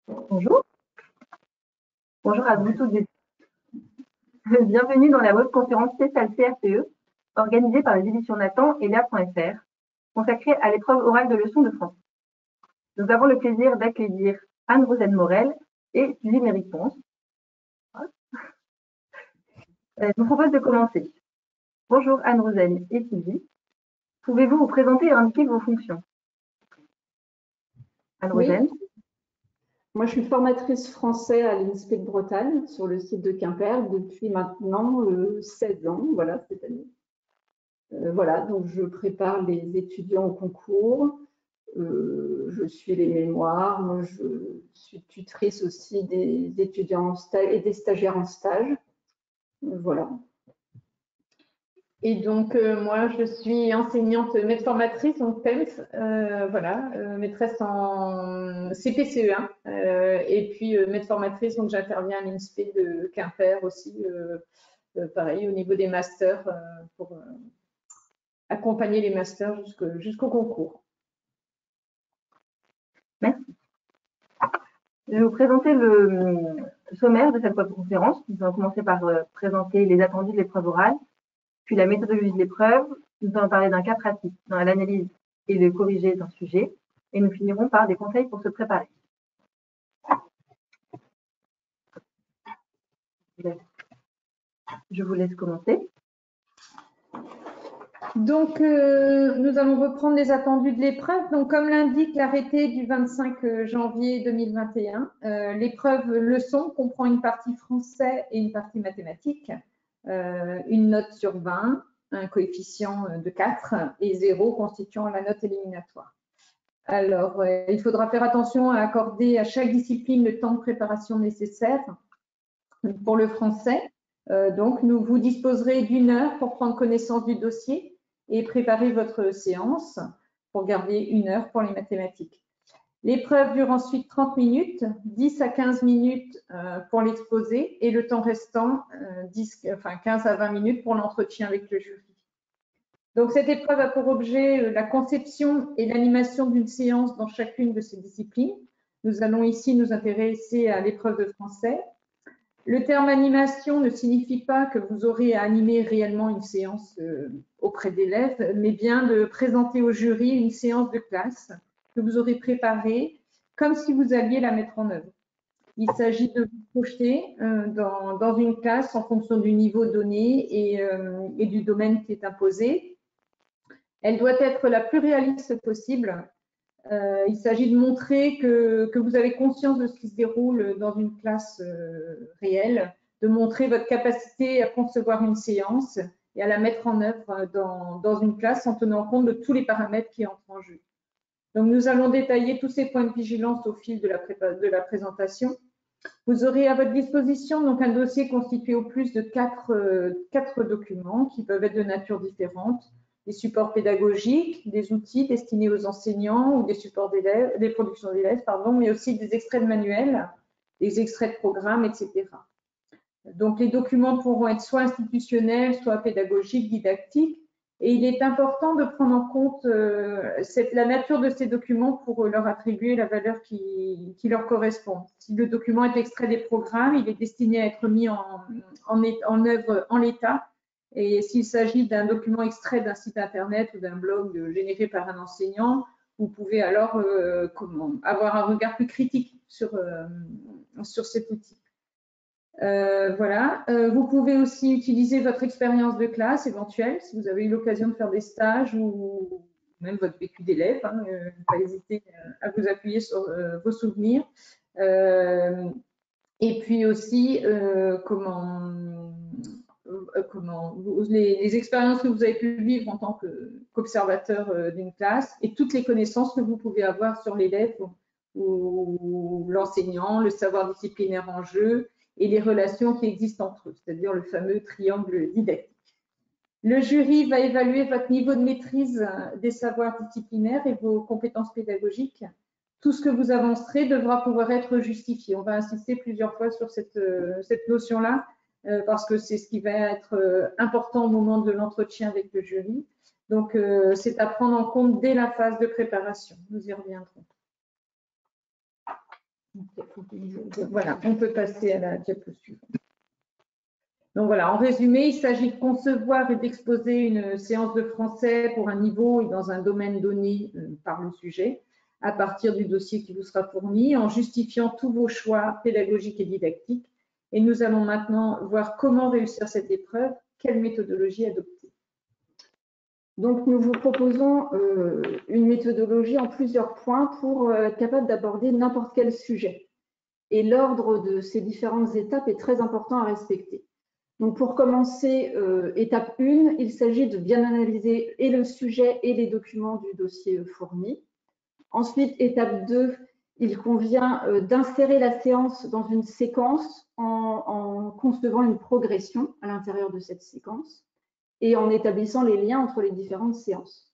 Bonjour, bonjour à vous toutes et tous. Bienvenue dans la webconférence spéciale CRTE, organisée par les éditions Nathan et Léa.fr, consacrée à l'épreuve orale de leçon de français. Nous avons le plaisir d'accueillir Anne-Rosane Morel et Sylvie Mériponce. Je vous propose de commencer. Bonjour Anne-Rosane et Sylvie. Pouvez-vous vous présenter et indiquer vos fonctions? Anne-Rosane. Oui. Moi, je suis formatrice français à l'INSPE de Bretagne, sur le site de Quimper, depuis maintenant 16 ans, voilà, cette année. Voilà, donc je prépare les étudiants au concours, je suis les mémoires, moi je suis tutrice aussi des étudiants en stage et des stagiaires en stage. Voilà. Et donc, moi, je suis enseignante, maître formatrice, donc TEMS, voilà, maîtresse en CPCE1, et puis maître formatrice, donc j'interviens à l'INSPE de Quimper aussi, pareil, au niveau des masters, pour accompagner les masters jusqu'au concours. Merci. Je vais vous présenter le sommaire de cette webconférence. Nous allons commencer par présenter les attendus de l'épreuve orale, puis la méthodologie de l'épreuve. Nous allons parler d'un cas pratique dans l'analyse et le corriger d'un sujet, et nous finirons par des conseils pour se préparer. Je vous laisse commencer. Donc, nous allons reprendre les attendus de l'épreuve. Donc, comme l'indique l'arrêté du 25 janvier 2021, l'épreuve leçon comprend une partie français et une partie mathématiques, une note sur 20, un coefficient de 4 et 0 constituant la note éliminatoire. Alors, il faudra faire attention à accorder à chaque discipline le temps de préparation nécessaire. Pour le français, donc, vous disposerez d'1 heure pour prendre connaissance du dossier et préparer votre séance pour garder 1 heure pour les mathématiques. L'épreuve dure ensuite 30 minutes, 10 à 15 minutes pour l'exposé et le temps restant 15 à 20 minutes pour l'entretien avec le jury. Donc, cette épreuve a pour objet la conception et l'animation d'une séance dans chacune de ces disciplines. Nous allons ici nous intéresser à l'épreuve de français. Le terme animation ne signifie pas que vous aurez à animer réellement une séance auprès d'élèves, mais bien de présenter au jury une séance de classe que vous aurez préparée comme si vous alliez la mettre en œuvre. Il s'agit de vous projeter dans une classe en fonction du niveau donné et du domaine qui est imposé. Elle doit être la plus réaliste possible. Il s'agit de montrer que vous avez conscience de ce qui se déroule dans une classe réelle, de montrer votre capacité à concevoir une séance et à la mettre en œuvre dans une classe en tenant compte de tous les paramètres qui entrent en jeu. Donc, nous allons détailler tous ces points de vigilance au fil de la présentation. Vous aurez à votre disposition donc un dossier constitué au plus de 4 documents qui peuvent être de nature différente. Des supports pédagogiques, des outils destinés aux enseignants ou des supports d'élèves, des productions d'élèves, mais aussi des extraits de manuels, des extraits de programmes, etc. Donc, les documents pourront être soit institutionnels, soit pédagogiques, didactiques, et il est important de prendre en compte la nature de ces documents pour leur attribuer la valeur qui leur correspond. Si le document est extrait des programmes, il est destiné à être mis en œuvre en l'état. Et s'il s'agit d'un document extrait d'un site internet ou d'un blog généré par un enseignant, vous pouvez alors avoir un regard plus critique sur cet outil. Voilà. Vous pouvez aussi utiliser votre expérience de classe éventuelle, si vous avez eu l'occasion de faire des stages ou même votre vécu d'élève. Ne pas hésiter à vous appuyer sur vos souvenirs. Et puis aussi, les expériences que vous avez pu vivre en tant qu'observateur d'une classe et toutes les connaissances que vous pouvez avoir sur l'élève ou l'enseignant, le savoir disciplinaire en jeu et les relations qui existent entre eux, c'est-à-dire le fameux triangle didactique. Le jury va évaluer votre niveau de maîtrise des savoirs disciplinaires et vos compétences pédagogiques. Tout ce que vous avancerez devra pouvoir être justifié. On va insister plusieurs fois sur cette notion-là parce que c'est ce qui va être important au moment de l'entretien avec le jury. Donc, c'est à prendre en compte dès la phase de préparation. Nous y reviendrons. Voilà, on peut passer à la diapo suivante. Donc voilà, en résumé, il s'agit de concevoir et d'exposer une séance de français pour un niveau et dans un domaine donné par le sujet, à partir du dossier qui vous sera fourni, en justifiant tous vos choix pédagogiques et didactiques. Et nous allons maintenant voir comment réussir cette épreuve, quelle méthodologie adopter. Donc, nous vous proposons une méthodologie en plusieurs points pour être capable d'aborder n'importe quel sujet. Et l'ordre de ces différentes étapes est très important à respecter. Donc, pour commencer, étape 1, il s'agit de bien analyser et le sujet et les documents du dossier fourni. Ensuite, étape 2, il convient d'insérer la séance dans une séquence en concevant une progression à l'intérieur de cette séquence et en établissant les liens entre les différentes séances.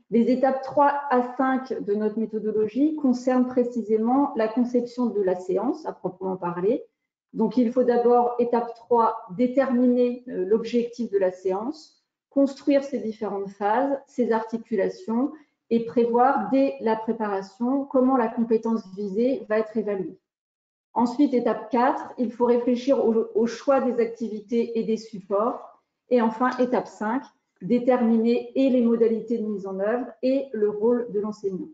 Les étapes 3 à 5 de notre méthodologie concernent précisément la conception de la séance à proprement parler. Donc, il faut d'abord, étape 3, déterminer l'objectif de la séance, construire ses différentes phases, ses articulations et prévoir dès la préparation comment la compétence visée va être évaluée. Ensuite, étape 4, il faut réfléchir au choix des activités et des supports. Et enfin, étape 5, déterminer et les modalités de mise en œuvre et le rôle de l'enseignant.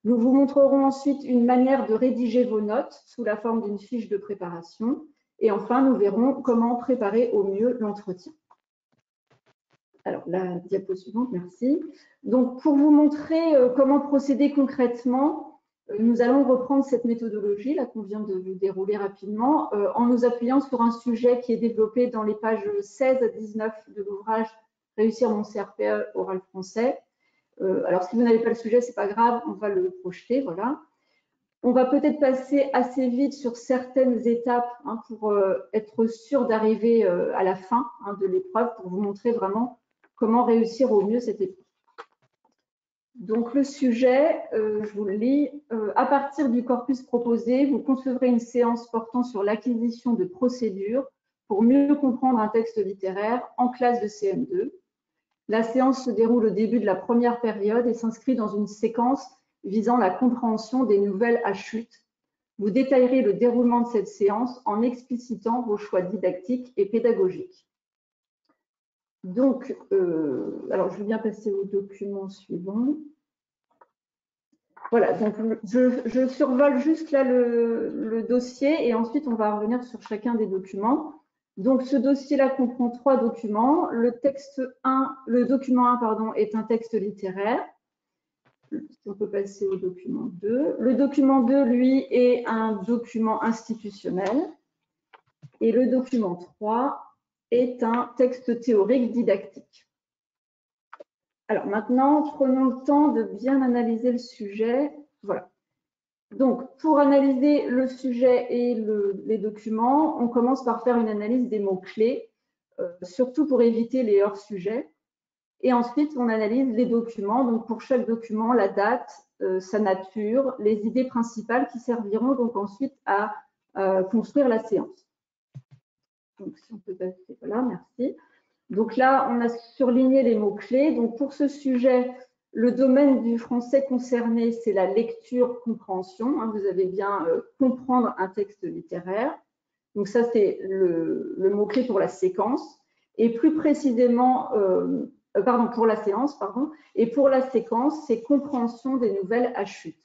Nous vous montrerons ensuite une manière de rédiger vos notes sous la forme d'une fiche de préparation. Et enfin, nous verrons comment préparer au mieux l'entretien. Alors, la diapo suivante, merci. Donc, pour vous montrer comment procéder concrètement, nous allons reprendre cette méthodologie là qu'on vient de vous dérouler rapidement en nous appuyant sur un sujet qui est développé dans les pages 16 à 19 de l'ouvrage « Réussir mon CRPE oral français ». Alors, si vous n'avez pas le sujet, ce n'est pas grave, on va le projeter, voilà. On va peut-être passer assez vite sur certaines étapes pour être sûr d'arriver à la fin de l'épreuve, pour vous montrer vraiment comment réussir au mieux cette épreuve. Donc, le sujet, je vous le lis. À partir du corpus proposé, vous concevrez une séance portant sur l'acquisition de procédures pour mieux comprendre un texte littéraire en classe de CM2. La séance se déroule au début de la première période et s'inscrit dans une séquence visant la compréhension des nouvelles à chute. Vous détaillerez le déroulement de cette séance en explicitant vos choix didactiques et pédagogiques. Donc, alors je vais bien passer au document suivant. Voilà, donc je survole juste là le dossier et ensuite on va revenir sur chacun des documents. Donc, ce dossier-là comprend 3 documents. Le document 1, pardon, est un texte littéraire. On peut passer au document 2. Le document 2, lui, est un document institutionnel. Et le document 3 est un texte théorique didactique. Alors maintenant, prenons le temps de bien analyser le sujet. Voilà. Donc, pour analyser le sujet et les documents, on commence par faire une analyse des mots-clés, surtout pour éviter les hors-sujets. Et ensuite, on analyse les documents. Donc, pour chaque document, la date, sa nature, les idées principales qui serviront donc ensuite à construire la séance. Donc, si on peut passer, voilà, merci. Donc là, on a surligné les mots-clés. Donc, pour ce sujet, le domaine du français concerné, c'est la lecture-compréhension. Vous avez bien comprendre un texte littéraire. Donc ça, c'est le mot-clé pour la séquence. Et plus précisément, pour la séance, pardon. Et pour la séquence, c'est compréhension des nouvelles à chute.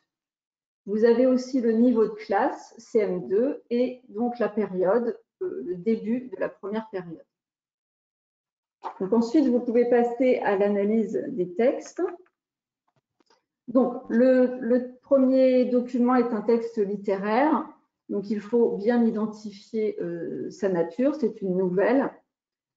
Vous avez aussi le niveau de classe, CM2, et donc la période, le début de la première période. Donc ensuite, vous pouvez passer à l'analyse des textes. Donc, le premier document est un texte littéraire. Donc, il faut bien identifier sa nature. C'est une nouvelle.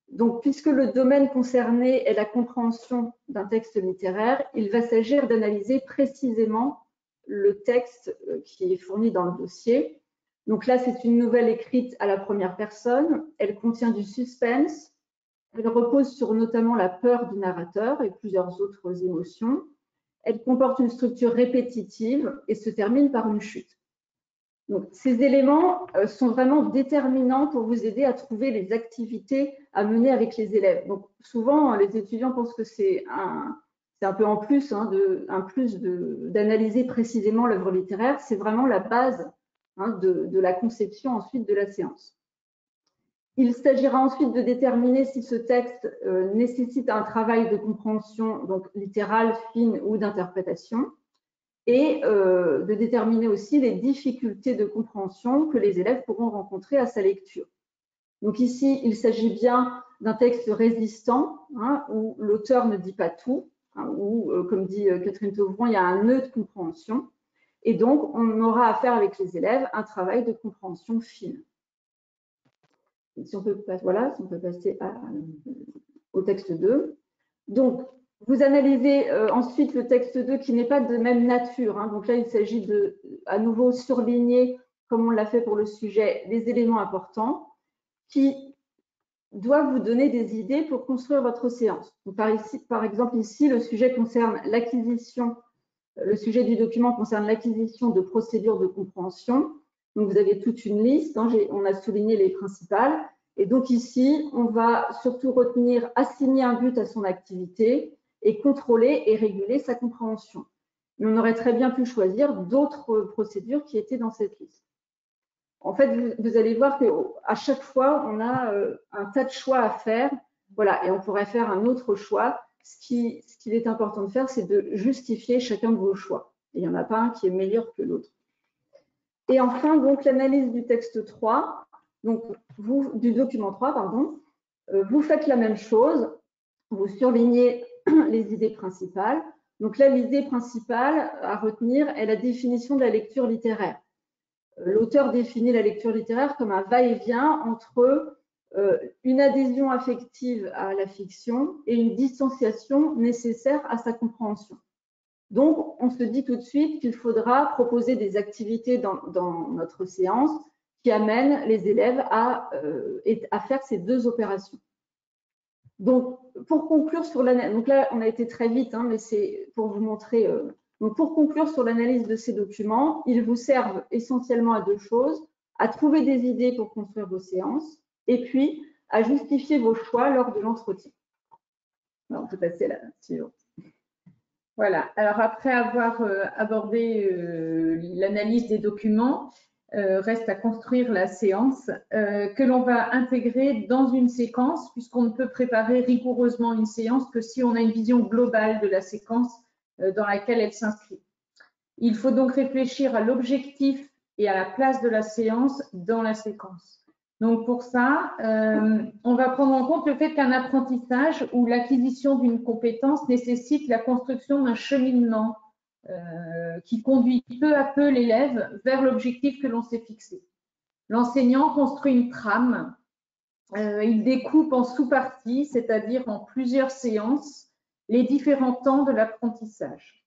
Donc, puisque le domaine concerné est la compréhension d'un texte littéraire, il va s'agir d'analyser précisément le texte qui est fourni dans le dossier. Donc là, c'est une nouvelle écrite à la première personne. Elle contient du suspense. Elle repose sur notamment la peur du narrateur et plusieurs autres émotions. Elle comporte une structure répétitive et se termine par une chute. Donc, ces éléments sont vraiment déterminants pour vous aider à trouver les activités à mener avec les élèves. Donc, souvent, les étudiants pensent que c'est c'est un peu en plus, hein, d'analyser précisément l'œuvre littéraire. C'est vraiment la base, hein, de la conception ensuite de la séance. Il s'agira ensuite de déterminer si ce texte nécessite un travail de compréhension donc littérale, fine ou d'interprétation, et de déterminer aussi les difficultés de compréhension que les élèves pourront rencontrer à sa lecture. Donc ici, il s'agit bien d'un texte résistant, hein, où l'auteur ne dit pas tout, hein, où, comme dit Catherine Tauvron, il y a un nœud de compréhension, et donc on aura à faire avec les élèves un travail de compréhension fine. Si on peut passer au texte 2. Donc, vous analysez ensuite le texte 2 qui n'est pas de même nature, hein. Donc là, il s'agit de, à nouveau, surligner, comme on l'a fait pour le sujet, les éléments importants qui doivent vous donner des idées pour construire votre séance. Donc, par exemple, ici, le sujet concerne l'acquisition, le sujet du document concerne l'acquisition de procédures de compréhension. Donc, vous avez toute une liste, hein, on a souligné les principales. Et donc ici, on va surtout retenir, assigner un but à son activité et contrôler et réguler sa compréhension. Mais on aurait très bien pu choisir d'autres procédures qui étaient dans cette liste. En fait, vous allez voir qu'à chaque fois, on a un tas de choix à faire. Voilà, et on pourrait faire un autre choix. Ce qu'il est important de faire, c'est de justifier chacun de vos choix. Et il n'y en a pas un qui est meilleur que l'autre. Et enfin, donc, l'analyse du texte 3. Donc, du document 3, pardon, vous faites la même chose, vous surlignez les idées principales. Donc là, l'idée principale à retenir est la définition de la lecture littéraire. L'auteur définit la lecture littéraire comme un va-et-vient entre une adhésion affective à la fiction et une distanciation nécessaire à sa compréhension. Donc, on se dit tout de suite qu'il faudra proposer des activités dans notre séance qui amène les élèves à faire ces deux opérations. Donc, pour conclure sur l'analyse, donc là, on a été très vite, hein, mais c'est pour vous montrer. Donc, pour conclure sur l'analyse de ces documents, ils vous servent essentiellement à deux choses, à trouver des idées pour construire vos séances, et puis à justifier vos choix lors de l'entretien. On peut passer à la suivante. Voilà, alors après avoir abordé l'analyse des documents, reste à construire la séance que l'on va intégrer dans une séquence, puisqu'on ne peut préparer rigoureusement une séance que si on a une vision globale de la séquence dans laquelle elle s'inscrit. Il faut donc réfléchir à l'objectif et à la place de la séance dans la séquence. Donc pour ça, on va prendre en compte le fait qu'un apprentissage ou l'acquisition d'une compétence nécessite la construction d'un cheminement qui conduit peu à peu l'élève vers l'objectif que l'on s'est fixé. L'enseignant construit une trame, il découpe en sous-parties, c'est-à-dire en plusieurs séances, les différents temps de l'apprentissage.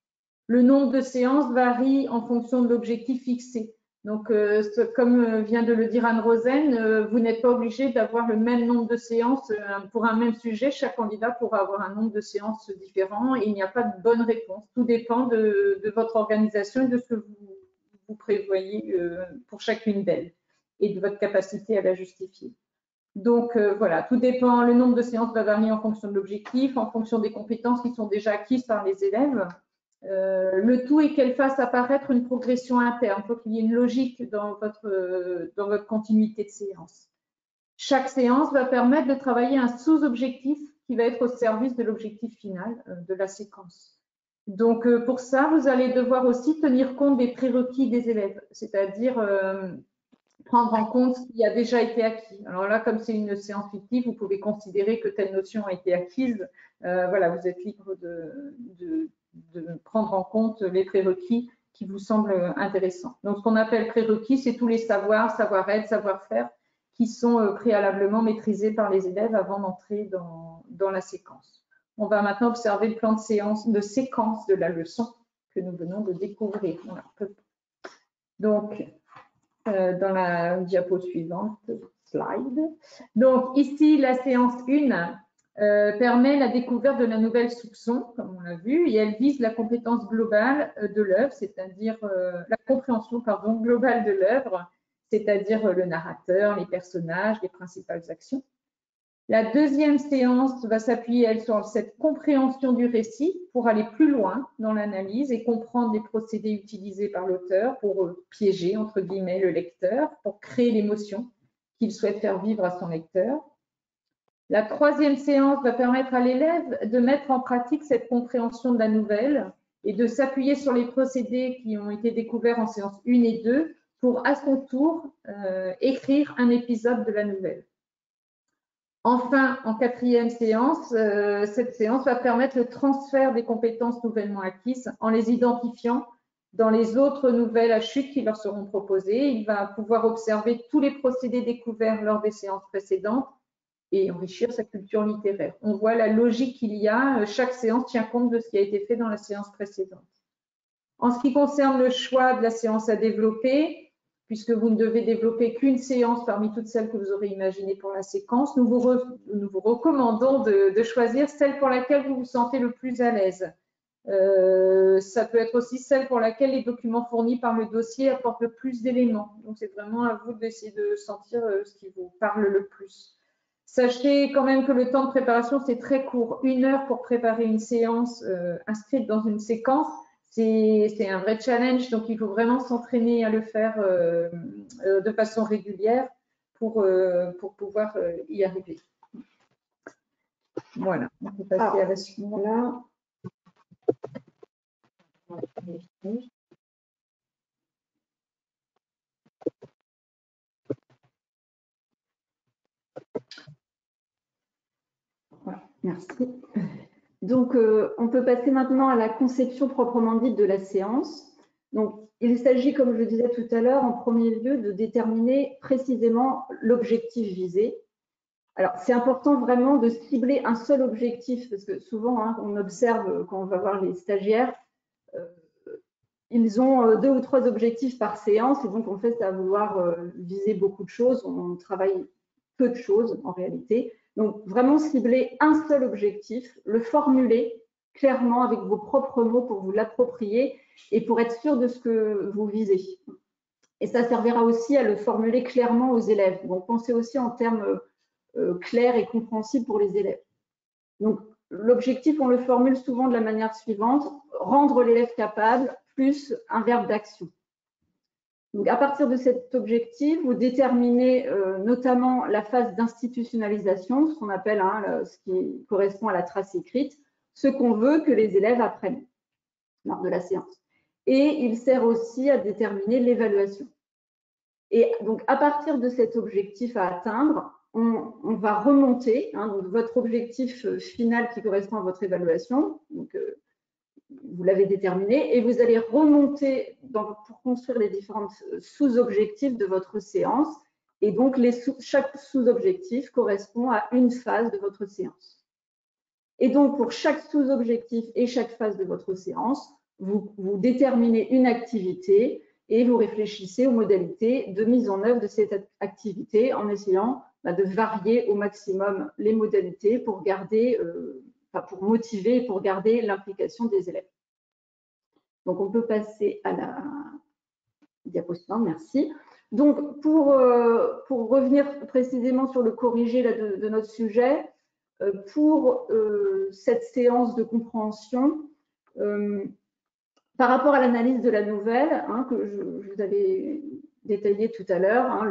Le nombre de séances varie en fonction de l'objectif fixé. Donc, comme vient de le dire Anne Rosen, vous n'êtes pas obligé d'avoir le même nombre de séances pour un même sujet. Chaque candidat pourra avoir un nombre de séances différent et il n'y a pas de bonne réponse. Tout dépend de votre organisation et de ce que vous prévoyez pour chacune d'elles et de votre capacité à la justifier. Donc, voilà, tout dépend. Le nombre de séances va varier en fonction de l'objectif, en fonction des compétences qui sont déjà acquises par les élèves. Le tout est qu'elle fasse apparaître une progression interne. Il faut qu'il y ait une logique dans votre continuité de séance. Chaque séance va permettre de travailler un sous-objectif qui va être au service de l'objectif final de la séquence. Donc, pour ça, vous allez devoir aussi tenir compte des prérequis des élèves, c'est-à-dire prendre en compte ce qui a déjà été acquis. Alors là, comme c'est une séance fictive, vous pouvez considérer que telle notion a été acquise. Voilà, vous êtes libre de prendre en compte les prérequis qui vous semblent intéressants. Donc, ce qu'on appelle prérequis, c'est tous les savoirs, savoir-être, savoir-faire qui sont préalablement maîtrisés par les élèves avant d'entrer dans la séquence. On va maintenant observer le plan de séquence de la leçon que nous venons de découvrir. Voilà. Donc, dans la diapo suivante, slide. Donc, ici, la séance 1 permet la découverte de la nouvelle soupçon, comme on l'a vu, et elle vise la compétence globale de l'œuvre, c'est-à-dire la compréhension globale de l'œuvre, c'est-à-dire le narrateur, les personnages, les principales actions. La deuxième séance va s'appuyer, elle, sur cette compréhension du récit pour aller plus loin dans l'analyse et comprendre les procédés utilisés par l'auteur pour piéger, entre guillemets, le lecteur, pour créer l'émotion qu'il souhaite faire vivre à son lecteur. La troisième séance va permettre à l'élève de mettre en pratique cette compréhension de la nouvelle et de s'appuyer sur les procédés qui ont été découverts en séance 1 et 2 pour, à son tour, écrire un épisode de la nouvelle. Enfin, en quatrième séance, cette séance va permettre le transfert des compétences nouvellement acquises en les identifiant dans les autres nouvelles à chute qui leur seront proposées. Il va pouvoir observer tous les procédés découverts lors des séances précédentes et enrichir sa culture littéraire. On voit la logique qu'il y a. Chaque séance tient compte de ce qui a été fait dans la séance précédente. En ce qui concerne le choix de la séance à développer, puisque vous ne devez développer qu'une séance parmi toutes celles que vous aurez imaginées pour la séquence, nous vous recommandons de choisir celle pour laquelle vous vous sentez le plus à l'aise. Ça peut être aussi celle pour laquelle les documents fournis par le dossier apportent le plus d'éléments. Donc, c'est vraiment à vous d'essayer de sentir ce qui vous parle le plus. Sachez quand même que le temps de préparation, c'est très court. 1 heure pour préparer une séance inscrite dans une séquence. C'est un vrai challenge, donc il faut vraiment s'entraîner à le faire de façon régulière pour pouvoir y arriver. Voilà, on peut passer à la suivante. Là. Voilà, merci. Donc, on peut passer maintenant à la conception proprement dite de la séance. Donc, il s'agit, comme je le disais tout à l'heure, en premier lieu de déterminer précisément l'objectif visé. Alors, c'est important vraiment de cibler un seul objectif, parce que souvent, on observe quand on va voir les stagiaires, ils ont 2 ou 3 objectifs par séance, et donc en fait, à vouloir viser beaucoup de choses, on travaille peu de choses en réalité. Donc, vraiment cibler un seul objectif, le formuler clairement avec vos propres mots pour vous l'approprier et pour être sûr de ce que vous visez. Et ça servira aussi à le formuler clairement aux élèves. Donc, pensez aussi en termes clairs et compréhensibles pour les élèves. Donc, l'objectif, on le formule souvent de la manière suivante, rendre l'élève capable plus un verbe d'action. Donc, à partir de cet objectif, vous déterminez notamment la phase d'institutionnalisation, ce qu'on appelle, ce qui correspond à la trace écrite, ce qu'on veut que les élèves apprennent lors de la séance. Et il sert aussi à déterminer l'évaluation. Et donc, à partir de cet objectif à atteindre, on va remonter, donc votre objectif final qui correspond à votre évaluation, donc, vous l'avez déterminé, et vous allez remonter pour construire les différents sous-objectifs de votre séance. Et donc, chaque sous-objectif correspond à une phase de votre séance. Et donc, pour chaque sous-objectif et chaque phase de votre séance, vous déterminez une activité et vous réfléchissez aux modalités de mise en œuvre de cette activité en essayant de varier au maximum les modalités pour garder pour motiver et pour garder l'implication des élèves. Donc, on peut passer à la diapositive, merci. Donc, pour revenir précisément sur le corrigé là, de notre sujet, pour cette séance de compréhension, par rapport à l'analyse de la nouvelle, que je vous avais détaillé tout à l'heure,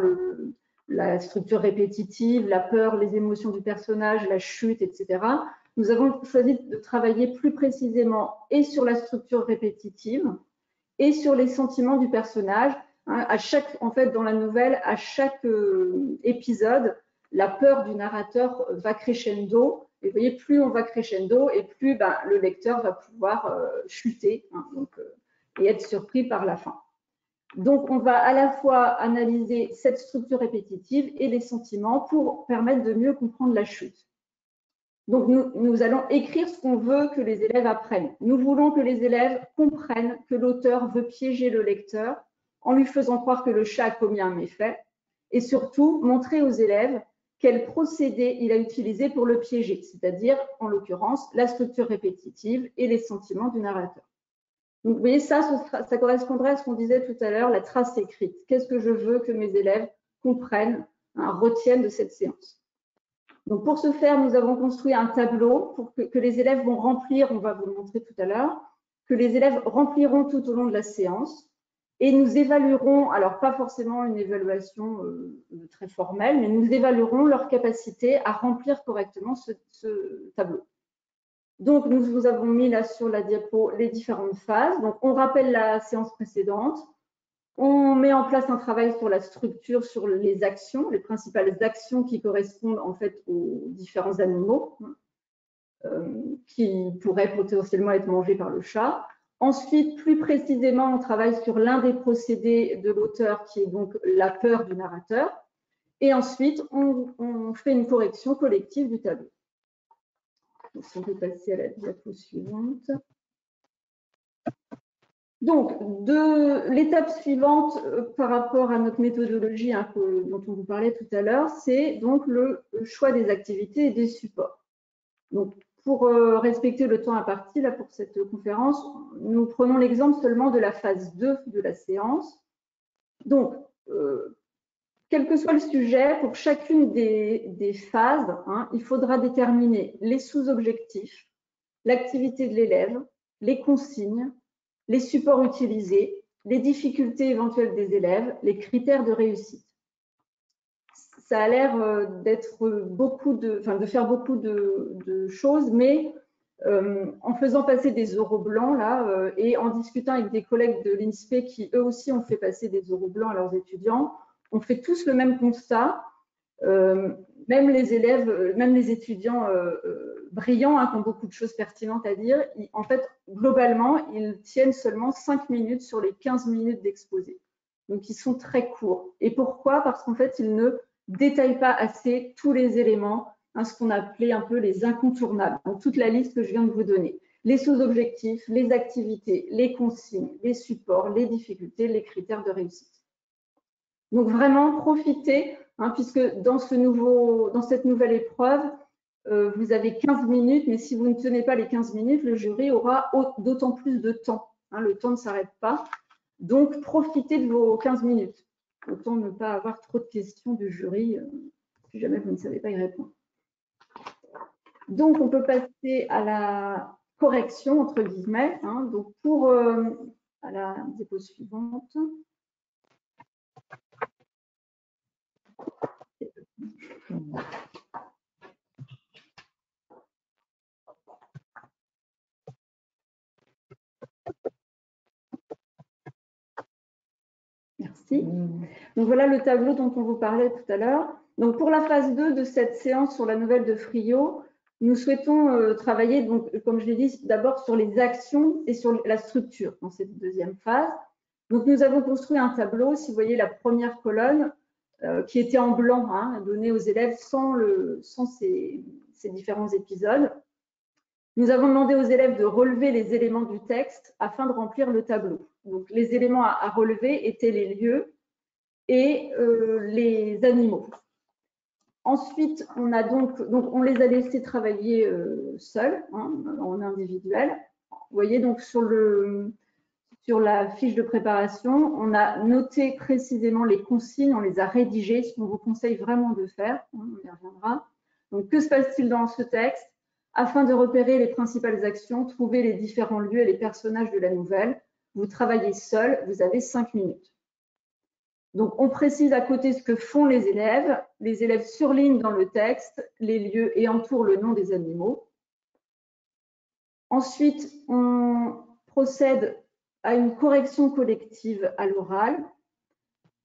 la structure répétitive, la peur, les émotions du personnage, la chute, etc., nous avons choisi de travailler plus précisément et sur la structure répétitive et sur les sentiments du personnage. En fait, dans la nouvelle, à chaque épisode, la peur du narrateur va crescendo. Et vous voyez, plus on va crescendo et plus le lecteur va pouvoir chuter et être surpris par la fin. Donc, on va à la fois analyser cette structure répétitive et les sentiments pour permettre de mieux comprendre la chute. Donc, nous allons écrire ce qu'on veut que les élèves apprennent. Nous voulons que les élèves comprennent que l'auteur veut piéger le lecteur en lui faisant croire que le chat a commis un méfait et surtout montrer aux élèves quel procédé il a utilisé pour le piéger, c'est-à-dire, en l'occurrence, la structure répétitive et les sentiments du narrateur. Donc, vous voyez, ça correspondrait à ce qu'on disait tout à l'heure, la trace écrite. Qu'est-ce que je veux que mes élèves comprennent, retiennent de cette séance? Donc, pour ce faire, nous avons construit un tableau pour que les élèves vont remplir, on va vous le montrer tout à l'heure, que les élèves rempliront tout au long de la séance. Et nous évaluerons, alors pas forcément une évaluation très formelle, mais nous évaluerons leur capacité à remplir correctement ce tableau. Donc, nous vous avons mis là sur la diapo les différentes phases. Donc, on rappelle la séance précédente. On met en place un travail sur la structure, sur les actions, les principales actions qui correspondent en fait aux différents animaux qui pourraient potentiellement être mangés par le chat. Ensuite, plus précisément, on travaille sur l'un des procédés de l'auteur qui est donc la peur du narrateur. Et ensuite, on fait une correction collective du tableau. Donc, si on peut passer à la diapo suivante. Donc, l'étape suivante par rapport à notre méthodologie dont on vous parlait tout à l'heure, c'est donc le choix des activités et des supports. Donc, pour respecter le temps imparti là, pour cette conférence, nous prenons l'exemple seulement de la phase 2 de la séance. Donc, quel que soit le sujet, pour chacune des phases, il faudra déterminer les sous-objectifs, l'activité de l'élève, les consignes, les supports utilisés, les difficultés éventuelles des élèves, les critères de réussite. Ça a l'air de faire beaucoup de choses, mais en faisant passer des oraux blancs là, et en discutant avec des collègues de l'INSPE qui eux aussi ont fait passer des oraux blancs à leurs étudiants, on fait tous le même constat. Même les élèves, même les étudiants brillants qui ont beaucoup de choses pertinentes à dire, en fait, globalement, ils tiennent seulement 5 minutes sur les 15 minutes d'exposé. Donc, ils sont très courts. Et pourquoi? Parce qu'en fait, ils ne détaillent pas assez tous les éléments, ce qu'on appelait un peu les incontournables, donc toute la liste que je viens de vous donner. Les sous-objectifs, les activités, les consignes, les supports, les difficultés, les critères de réussite. Donc, vraiment, profitez, puisque dans cette nouvelle épreuve, vous avez 15 minutes, mais si vous ne tenez pas les 15 minutes, le jury aura d'autant plus de temps. Le temps ne s'arrête pas. Donc, profitez de vos 15 minutes. Autant ne pas avoir trop de questions du jury si jamais vous ne savez pas y répondre. Donc, on peut passer à la correction, entre guillemets. Donc, à la diapo suivante. Merci. Donc voilà le tableau dont on vous parlait tout à l'heure. Donc pour la phase 2 de cette séance sur la nouvelle de Friot, nous souhaitons travailler, donc, comme je l'ai dit, d'abord sur les actions et sur la structure dans cette deuxième phase. Donc nous avons construit un tableau, si vous voyez la première colonne, qui était en blanc, donné aux élèves sans ces différents épisodes. Nous avons demandé aux élèves de relever les éléments du texte afin de remplir le tableau. Donc, les éléments à relever étaient les lieux et les animaux. Ensuite, on les a laissés travailler seuls, en individuel. Vous voyez, donc sur la fiche de préparation, on a noté précisément les consignes, on les a rédigées, ce qu'on vous conseille vraiment de faire, on y reviendra. Donc, que se passe-t-il dans ce texte? Afin de repérer les principales actions, trouver les différents lieux et les personnages de la nouvelle, vous travaillez seul, vous avez 5 minutes. Donc, on précise à côté ce que font les élèves. Les élèves surlignent dans le texte les lieux et entourent le nom des animaux. Ensuite, on procède à une correction collective à l'oral.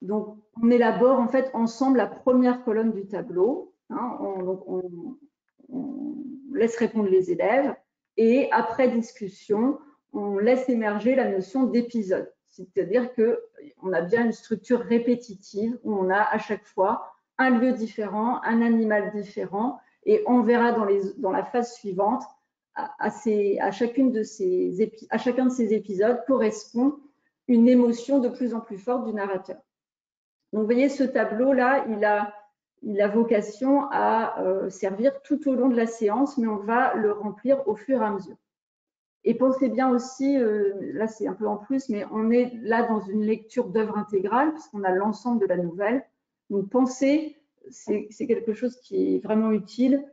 Donc, on élabore en fait ensemble la première colonne du tableau. On laisse répondre les élèves et après discussion, on laisse émerger la notion d'épisode. C'est-à-dire qu'on a bien une structure répétitive où on a à chaque fois un lieu différent, un animal différent et on verra dans la phase suivante, à chacun de ces épisodes correspond une émotion de plus en plus forte du narrateur. Donc vous voyez ce tableau-là, il a vocation à servir tout au long de la séance, mais on va le remplir au fur et à mesure. Et pensez bien aussi, là c'est un peu en plus, mais on est là dans une lecture d'œuvre intégrale, puisqu'on a l'ensemble de la nouvelle. Donc pensez c'est quelque chose qui est vraiment utile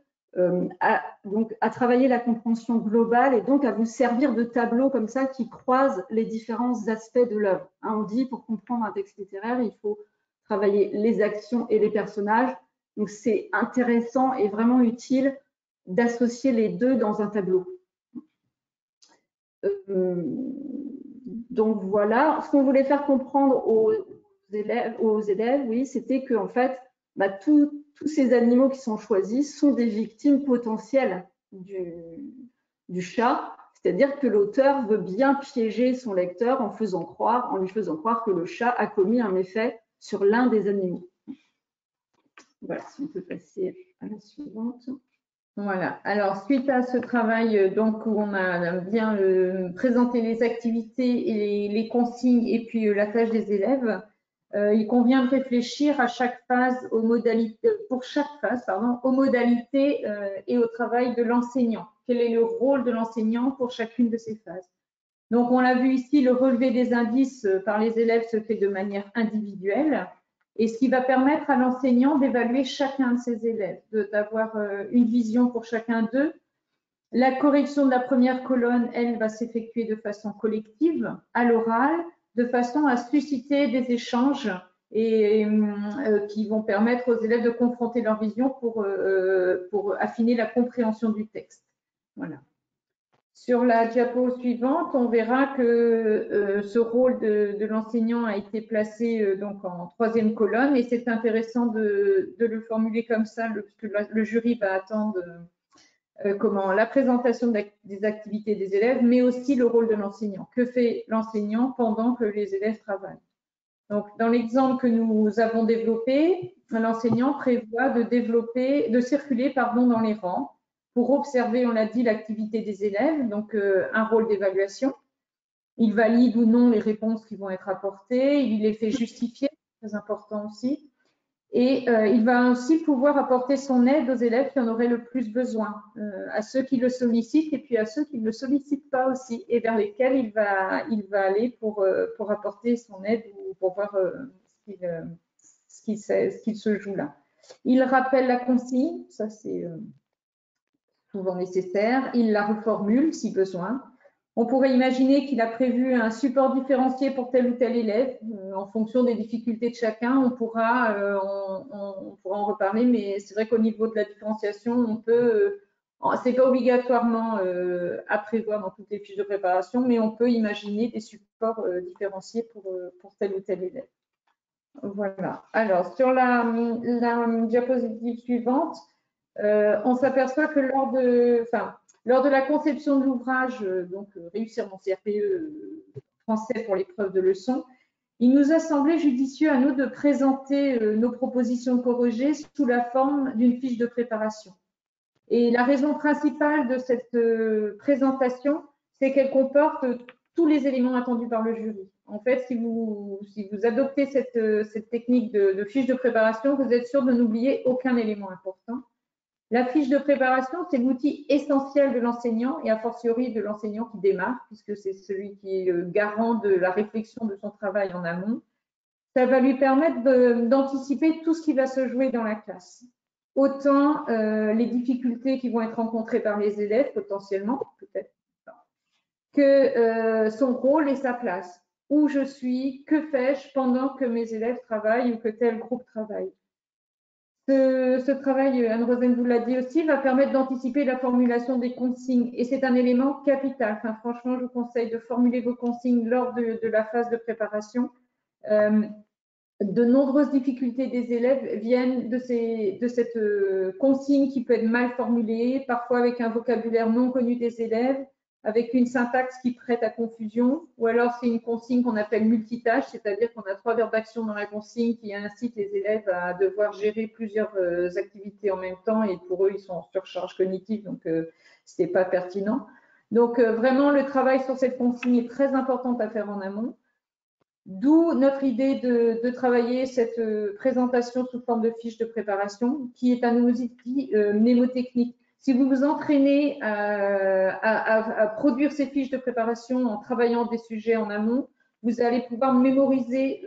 à travailler la compréhension globale et donc à vous servir de tableaux comme ça qui croisent les différents aspects de l'œuvre. Hein, on dit pour comprendre un texte littéraire, il faut travailler les actions et les personnages. Donc c'est intéressant et vraiment utile d'associer les deux dans un tableau. Donc voilà, ce qu'on voulait faire comprendre aux élèves, oui, c'était que en fait, tous ces animaux qui sont choisis sont des victimes potentielles du chat, c'est-à-dire que l'auteur veut bien piéger son lecteur en lui faisant croire que le chat a commis un méfait sur l'un des animaux. Voilà, si on peut passer à la suivante. Voilà. Alors, suite à ce travail, donc, où on a bien présenté les activités et les consignes et puis la tâche des élèves, il convient de réfléchir à chaque phase aux modalités, pour chaque phase, pardon, aux modalités et au travail de l'enseignant. Quel est le rôle de l'enseignant pour chacune de ces phases? Donc, on l'a vu ici, le relevé des indices par les élèves se fait de manière individuelle. Et ce qui va permettre à l'enseignant d'évaluer chacun de ses élèves, d'avoir une vision pour chacun d'eux. La correction de la première colonne, elle, va s'effectuer de façon collective, à l'oral, de façon à susciter des échanges et qui vont permettre aux élèves de confronter leur vision pour affiner la compréhension du texte. Voilà. Sur la diapo suivante, on verra que ce rôle de l'enseignant a été placé donc en troisième colonne et c'est intéressant de le formuler comme ça, parce que le jury va attendre la présentation des activités des élèves, mais aussi le rôle de l'enseignant. Que fait l'enseignant pendant que les élèves travaillent? Donc, dans l'exemple que nous avons développé, l'enseignant prévoit de circuler dans les rangs pour observer, on l'a dit, l'activité des élèves, donc un rôle d'évaluation. Il valide ou non les réponses qui vont être apportées, il les fait justifier, très important aussi. Et il va aussi pouvoir apporter son aide aux élèves qui en auraient le plus besoin, à ceux qui le sollicitent et puis à ceux qui ne le sollicitent pas aussi, et vers lesquels il va aller pour apporter son aide ou pour voir ce qu'il se joue là. Il rappelle la consigne, ça c'est souvent nécessaire, il la reformule si besoin. On pourrait imaginer qu'il a prévu un support différencié pour tel ou tel élève. En fonction des difficultés de chacun, on pourra en reparler, mais c'est vrai qu'au niveau de la différenciation, on peut, c'est pas obligatoirement à prévoir dans toutes les fiches de préparation, mais on peut imaginer des supports différenciés pour tel ou tel élève. Voilà. Alors, sur la diapositive suivante, on s'aperçoit que lors de la conception de l'ouvrage, réussir mon CRPE français pour l'épreuve de leçon, il nous a semblé judicieux à nous de présenter nos propositions corrigées sous la forme d'une fiche de préparation. Et la raison principale de cette présentation, c'est qu'elle comporte tous les éléments attendus par le jury. En fait, si vous adoptez cette technique de fiche de préparation, vous êtes sûr de n'oublier aucun élément important. La fiche de préparation, c'est l'outil essentiel de l'enseignant et a fortiori de l'enseignant qui démarre, puisque c'est celui qui est le garant de la réflexion de son travail en amont. Ça va lui permettre d'anticiper tout ce qui va se jouer dans la classe. Autant les difficultés qui vont être rencontrées par les élèves, potentiellement, peut-être, que son rôle et sa place. Où je suis, que fais-je pendant que mes élèves travaillent ou que tel groupe travaille. Ce travail, Anne-Rosine vous l'a dit aussi, va permettre d'anticiper la formulation des consignes et c'est un élément capital. Enfin, franchement, je vous conseille de formuler vos consignes lors de la phase de préparation. De nombreuses difficultés des élèves viennent de cette consigne qui peut être mal formulée, parfois avec un vocabulaire non connu des élèves, avec une syntaxe qui prête à confusion, ou alors c'est une consigne qu'on appelle multitâche, c'est-à-dire qu'on a 3 verbes d'action dans la consigne qui incitent les élèves à devoir gérer plusieurs activités en même temps et pour eux, ils sont en surcharge cognitive, donc ce n'est pas pertinent. Donc vraiment, le travail sur cette consigne est très important à faire en amont. D'où notre idée de travailler cette présentation sous forme de fiche de préparation qui est un outil mnémotechnique. Si vous vous entraînez à produire ces fiches de préparation en travaillant des sujets en amont, vous allez pouvoir mémoriser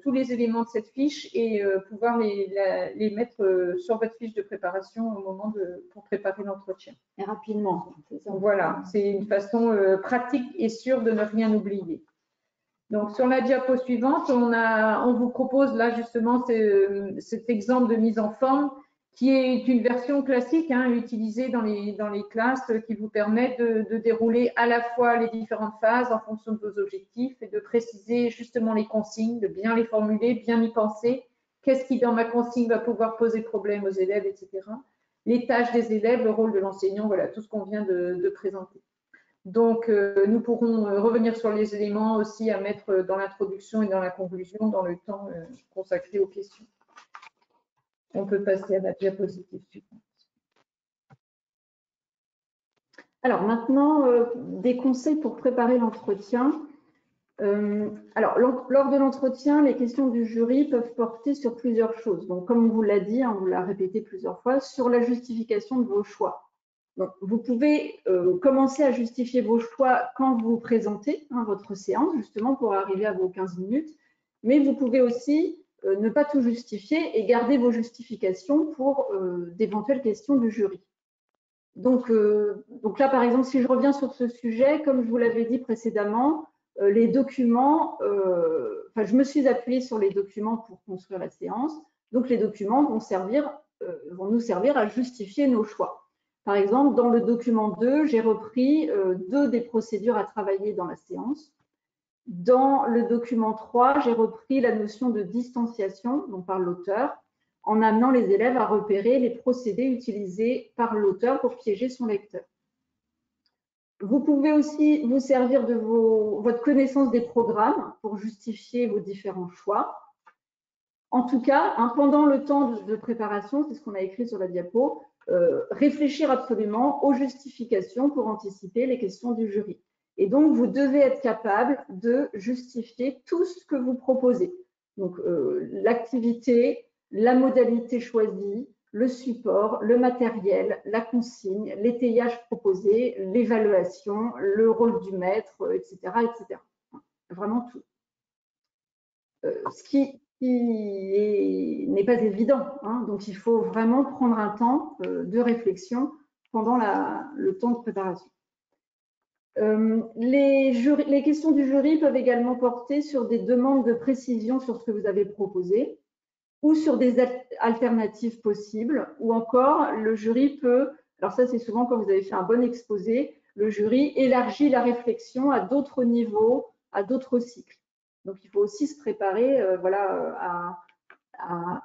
tous les éléments de cette fiche et pouvoir les mettre sur votre fiche de préparation au moment pour préparer l'entretien. Et rapidement. Voilà, c'est une façon pratique et sûre de ne rien oublier. Donc, sur la diapo suivante, on vous propose là justement cet exemple de mise en forme qui est une version classique utilisée dans les classes qui vous permet de dérouler à la fois les différentes phases en fonction de vos objectifs et de préciser justement les consignes, de bien les formuler, bien y penser. Qu'est-ce qui dans ma consigne va pouvoir poser problème aux élèves, etc. Les tâches des élèves, le rôle de l'enseignant, voilà, tout ce qu'on vient de présenter. Donc, nous pourrons revenir sur les éléments aussi à mettre dans l'introduction et dans la conclusion dans le temps consacré aux questions. On peut passer à la diapositive suivante. Alors maintenant, des conseils pour préparer l'entretien. Alors, lors de l'entretien, les questions du jury peuvent porter sur plusieurs choses. Donc, comme on vous l'a dit, on vous l'a répété plusieurs fois, sur la justification de vos choix. Donc, vous pouvez commencer à justifier vos choix quand vous présentez votre séance, justement pour arriver à vos 15 minutes. Mais vous pouvez aussi ne pas tout justifier et garder vos justifications pour d'éventuelles questions du jury. Donc là, par exemple, si je reviens sur ce sujet, comme je vous l'avais dit précédemment, les documents, je me suis appuyée sur les documents pour construire la séance. Donc, les documents vont nous servir à justifier nos choix. Par exemple, dans le document 2, j'ai repris 2 des procédures à travailler dans la séance. Dans le document 3, j'ai repris la notion de distanciation, donc par l'auteur, en amenant les élèves à repérer les procédés utilisés par l'auteur pour piéger son lecteur. Vous pouvez aussi vous servir de votre connaissance des programmes pour justifier vos différents choix. En tout cas, pendant le temps de préparation, c'est ce qu'on a écrit sur la diapo, réfléchir absolument aux justifications pour anticiper les questions du jury. Et donc, vous devez être capable de justifier tout ce que vous proposez. Donc, l'activité, la modalité choisie, le support, le matériel, la consigne, l'étayage proposé, l'évaluation, le rôle du maître, etc., etc. Vraiment tout. Ce qui n'est pas évident. Donc, il faut vraiment prendre un temps de réflexion pendant le temps de préparation. Les questions du jury peuvent également porter sur des demandes de précision sur ce que vous avez proposé ou sur des alternatives possibles, ou encore le jury peut, alors ça c'est souvent quand vous avez fait un bon exposé, le jury élargit la réflexion à d'autres niveaux, à d'autres cycles. Donc il faut aussi se préparer à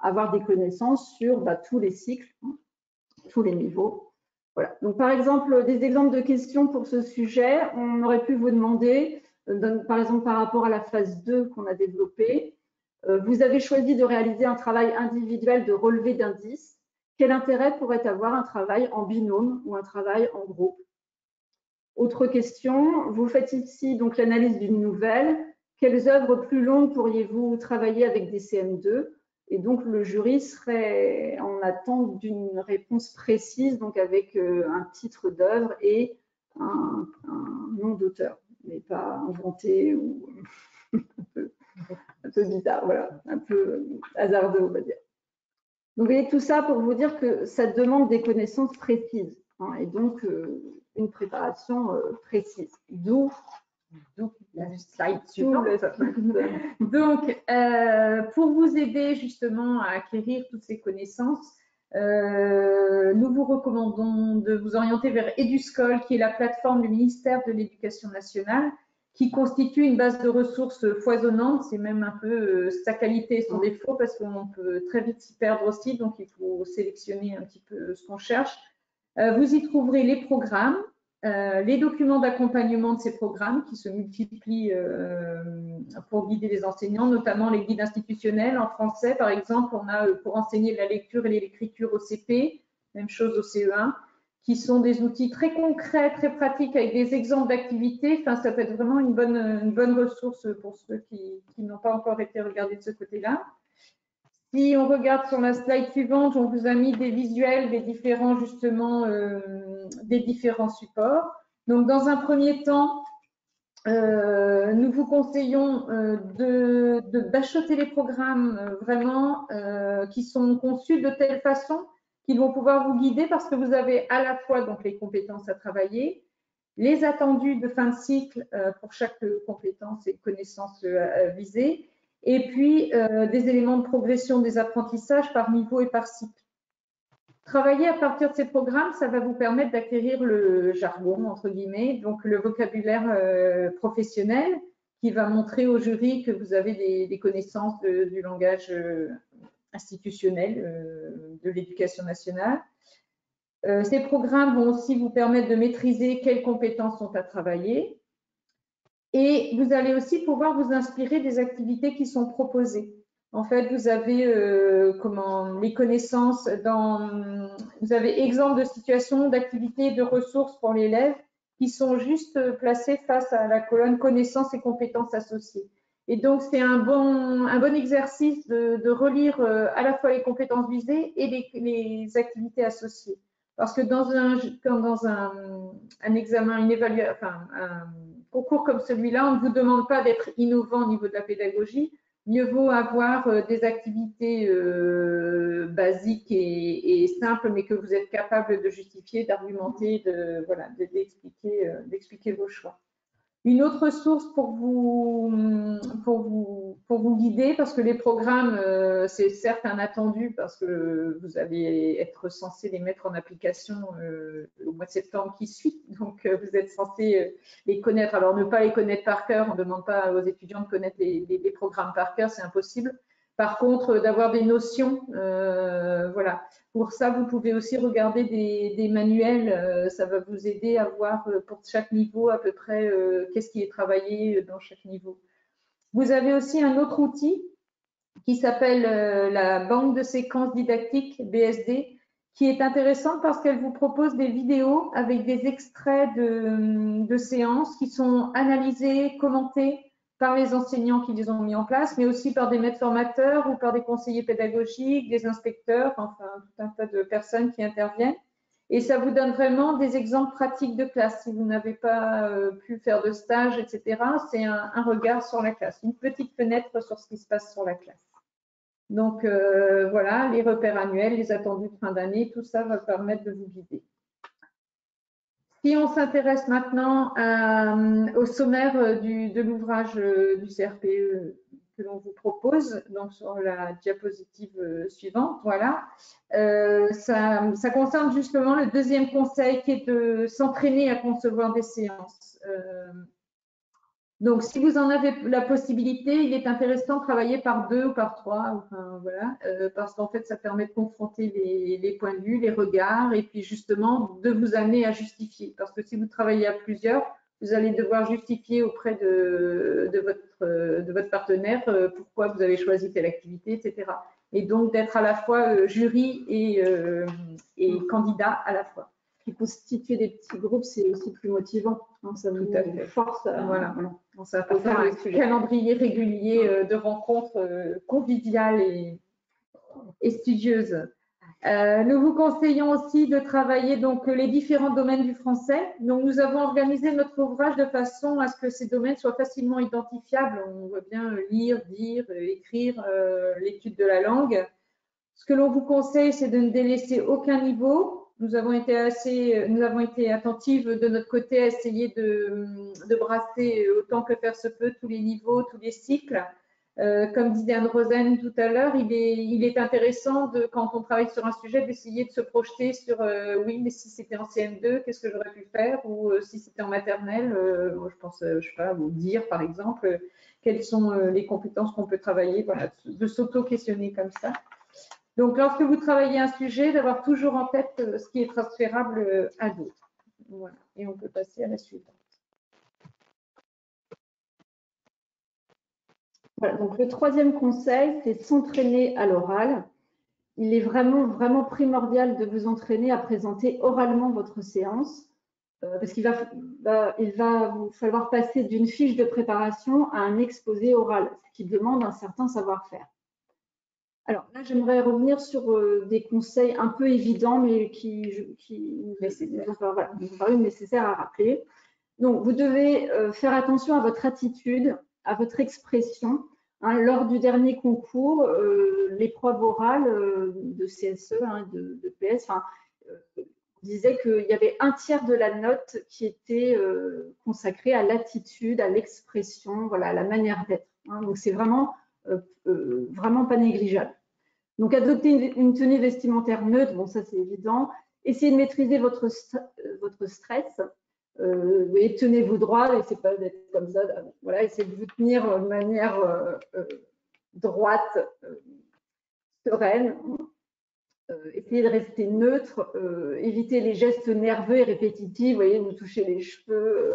avoir des connaissances sur tous les cycles, tous les niveaux. Voilà. Donc par exemple, des exemples de questions pour ce sujet, on aurait pu vous demander, par exemple par rapport à la phase 2 qu'on a développée, vous avez choisi de réaliser un travail individuel de relevé d'indices. Quel intérêt pourrait avoir un travail en binôme ou un travail en groupe? Autre question, vous faites ici donc l'analyse d'une nouvelle. Quelles œuvres plus longues pourriez-vous travailler avec des CM2? Et donc le jury serait en attente d'une réponse précise, donc avec un titre d'œuvre et un nom d'auteur, mais pas inventé ou un peu bizarre, voilà, un peu hasardeux, on va dire. Donc, vous voyez, tout ça pour vous dire que ça demande des connaissances précises et donc une préparation précise. D'où la slide suivante. Donc, pour vous aider justement à acquérir toutes ces connaissances, nous vous recommandons de vous orienter vers EduSchool, qui est la plateforme du ministère de l'Éducation nationale, qui constitue une base de ressources foisonnante. C'est même un peu sa qualité et son défaut, parce qu'on peut très vite s'y perdre aussi, donc il faut sélectionner un petit peu ce qu'on cherche. Vous y trouverez les programmes, les documents d'accompagnement de ces programmes qui se multiplient pour guider les enseignants, notamment les guides institutionnels. En français, par exemple, on a pour enseigner la lecture et l'écriture au CP, même chose au CE1, qui sont des outils très concrets, très pratiques avec des exemples d'activités. Enfin, ça peut être vraiment une bonne ressource pour ceux qui n'ont pas encore été regardés de ce côté-là. Si on regarde sur la slide suivante, on vous a mis des visuels des différents, justement, des différents supports. Donc, dans un premier temps, Nous vous conseillons de bachoter les programmes vraiment qui sont conçus de telle façon qu'ils vont pouvoir vous guider parce que vous avez à la fois donc les compétences à travailler, les attendus de fin de cycle pour chaque compétence et connaissance visée, et puis des éléments de progression des apprentissages par niveau et par cycle. Travailler à partir de ces programmes, ça va vous permettre d'acquérir le jargon, entre guillemets, donc le vocabulaire professionnel qui va montrer au jury que vous avez des connaissances du langage institutionnel de l'éducation nationale. Ces programmes vont aussi vous permettre de maîtriser quelles compétences sont à travailler. Et vous allez aussi pouvoir vous inspirer des activités qui sont proposées. En fait, vous avez les connaissances vous avez exemple de situations, d'activités, de ressources pour l'élève qui sont juste placées face à la colonne connaissances et compétences associées. Et donc, c'est un bon exercice de relire à la fois les compétences visées et les activités associées. Parce que dans un examen, une évaluation, enfin, un concours comme celui-là, on ne vous demande pas d'être innovant au niveau de la pédagogie. Mieux vaut avoir des activités basiques et simples, mais que vous êtes capable de justifier, d'argumenter, d'expliquer vos choix. Une autre source pour vous guider, parce que les programmes, c'est certes un attendu, parce que vous allez être censé les mettre en application au mois de septembre qui suit, donc vous êtes censé les connaître. Alors, ne pas les connaître par cœur, on ne demande pas aux étudiants de connaître les programmes par cœur, c'est impossible. Par contre, d'avoir des notions, voilà. Pour ça, vous pouvez aussi regarder des manuels. Ça va vous aider à voir pour chaque niveau à peu près qu'est-ce qui est travaillé dans chaque niveau. Vous avez aussi un autre outil qui s'appelle la banque de séquences didactiques, BSD, qui est intéressante parce qu'elle vous propose des vidéos avec des extraits de séances qui sont analysés, commentés par les enseignants qui les ont mis en place, mais aussi par des maîtres formateurs ou par des conseillers pédagogiques, des inspecteurs, enfin tout un tas de personnes qui interviennent. Et ça vous donne vraiment des exemples pratiques de classe. Si vous n'avez pas pu faire de stage, etc., c'est un regard sur la classe, une petite fenêtre sur ce qui se passe sur la classe. Donc voilà, les repères annuels, les attendus de fin d'année, tout ça va permettre de vous guider. Si on s'intéresse maintenant au sommaire de l'ouvrage du CRPE que l'on vous propose, donc sur la diapositive suivante, voilà, ça concerne justement le deuxième conseil qui est de s'entraîner à concevoir des séances. Donc, si vous en avez la possibilité, il est intéressant de travailler par 2 ou par 3, enfin, voilà, parce qu'en fait, ça permet de confronter les points de vue, les regards, et puis justement de vous amener à justifier. Parce que si vous travaillez à plusieurs, vous allez devoir justifier auprès de votre partenaire pourquoi vous avez choisi telle activité, etc. Et donc d'être à la fois jury et candidat à la fois. Puis constituer des petits groupes, c'est aussi plus motivant. Donc ça vous force à, voilà. Ça peut faire un calendrier régulier de rencontres conviviales et studieuses. Nous vous conseillons aussi de travailler donc les différents domaines du français. Donc nous avons organisé notre ouvrage de façon à ce que ces domaines soient facilement identifiables. On voit bien lire, dire, écrire, l'étude de la langue. Ce que l'on vous conseille, c'est de ne délaisser aucun niveau. Nous avons été attentives de notre côté à essayer de brasser autant que faire se peut tous les niveaux, tous les cycles. Comme disait Anne Rosen tout à l'heure, il est intéressant quand on travaille sur un sujet d'essayer de se projeter sur oui, mais si c'était en CM2, qu'est-ce que j'aurais pu faire, ou si c'était en maternelle, je pense, je sais pas, ou dire par exemple, quelles sont les compétences qu'on peut travailler, voilà, de s'auto-questionner comme ça. Donc, lorsque vous travaillez un sujet, d'avoir toujours en tête ce qui est transférable à d'autres. Voilà. Et on peut passer à la suivante. Voilà, donc le troisième conseil, c'est s'entraîner à l'oral. Il est vraiment primordial de vous entraîner à présenter oralement votre séance, parce qu'il va vous falloir passer d'une fiche de préparation à un exposé oral, ce qui demande un certain savoir-faire. Alors là, j'aimerais revenir sur des conseils un peu évidents, mais qui nous ont paru nécessaires à rappeler. Donc, vous devez faire attention à votre attitude, à votre expression. Hein, lors du dernier concours, l'épreuve orale de CSE, hein, de PS, disait qu'il y avait un tiers de la note qui était consacrée à l'attitude, à l'expression, voilà, à la manière d'être. Hein. Donc, c'est vraiment pas négligeable. Donc, adopter une tenue vestimentaire neutre, bon, ça c'est évident. Essayez de maîtriser votre stress. Vous voyez, tenez-vous droit, et c'est pas d'être comme ça. Voilà, essayez de vous tenir de manière droite, sereine. Essayez de rester neutre, évitez les gestes nerveux et répétitifs. Vous voyez, vous touchez les cheveux,